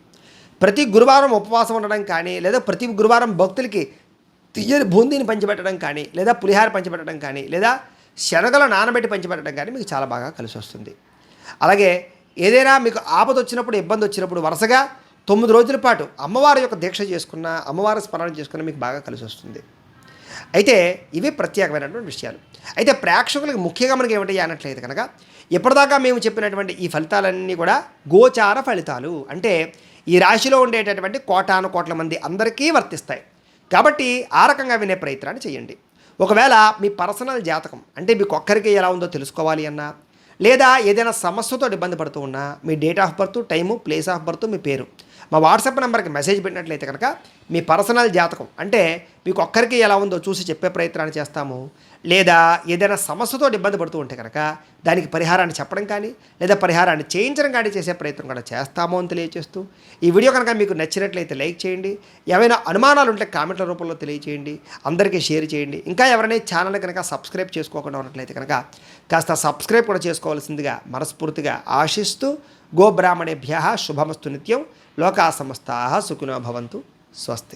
ప్రతి గురువారం ఉపవాసం ఉండడం కానీ లేదా ప్రతి గురువారం భక్తులకి తీయని బూందీని పంచిపెట్టడం కానీ లేదా పులిహార పంచిపెట్టడం కానీ లేదా శనగలు నానబెట్టి పంచిపెట్టడం కానీ మీకు చాలా బాగా కలిసి వస్తుంది. అలాగే ఏదైనా మీకు ఆపద వచ్చినప్పుడు, ఇబ్బంది వచ్చినప్పుడు వరుసగా 9 రోజుల పాటు అమ్మవారి యొక్క దీక్ష చేసుకున్న, అమ్మవారి స్మరణ చేసుకున్న మీకు బాగా కలిసి వస్తుంది. అయితే ఇవి ప్రత్యేకమైనటువంటి విషయాలు. అయితే ప్రేక్షకులకు ముఖ్యంగా మనకి ఏమిటి అన్నట్లయితే కనుక ఇప్పటిదాకా మేము చెప్పినటువంటి ఈ ఫలితాలన్నీ కూడా గోచార ఫలితాలు, అంటే ఈ రాశిలో ఉండేటటువంటి కోటాను కోట్ల మంది అందరికీ వర్తిస్తాయి. కాబట్టి ఆ రకంగా వినే ప్రయత్నాన్ని చేయండి. ఒకవేళ మీ పర్సనల్ జాతకం అంటే మీకు ఒక్కరికి ఎలా ఉందో తెలుసుకోవాలి అన్నా, లేదా ఏదైనా సమస్యతో ఇబ్బంది పడుతూ ఉన్నా మీ date of birth, time, place of birth, మీ పేరు మా వాట్సాప్ నెంబర్కి మెసేజ్ పెట్టినట్లయితే కనుక మీ పర్సనల్ జాతకం అంటే మీకు ఒక్కరికి ఎలా ఉందో చూసి చెప్పే ప్రయత్నాన్ని చేస్తాము. లేదా ఏదైనా సమస్యతో ఇబ్బంది పడుతూ ఉంటే కనుక దానికి పరిహారాన్ని చెప్పడం కానీ లేదా పరిహారాన్ని చేయించడం కానీ చేసే ప్రయత్నం కూడా చేస్తాము అని తెలియజేస్తూ, ఈ వీడియో కనుక మీకు నచ్చినట్లయితే లైక్ చేయండి. ఏమైనా అనుమానాలు ఉంటే కామెంట్ల రూపంలో తెలియచేయండి. అందరికీ షేర్ చేయండి. ఇంకా ఎవరైనా ఛానల్ కనుక సబ్స్క్రైబ్ చేసుకోకుండా ఉన్నట్లయితే కనుక కాస్త సబ్స్క్రైబ్ కూడా చేసుకోవాల్సిందిగా మనస్ఫూర్తిగా ఆశిస్తూ, గోబ్రాహ్మణేభ్యః శుభమస్తు నిత్యం. లోకా సమస్తాః సుఖినో భవంతు. స్వస్తి.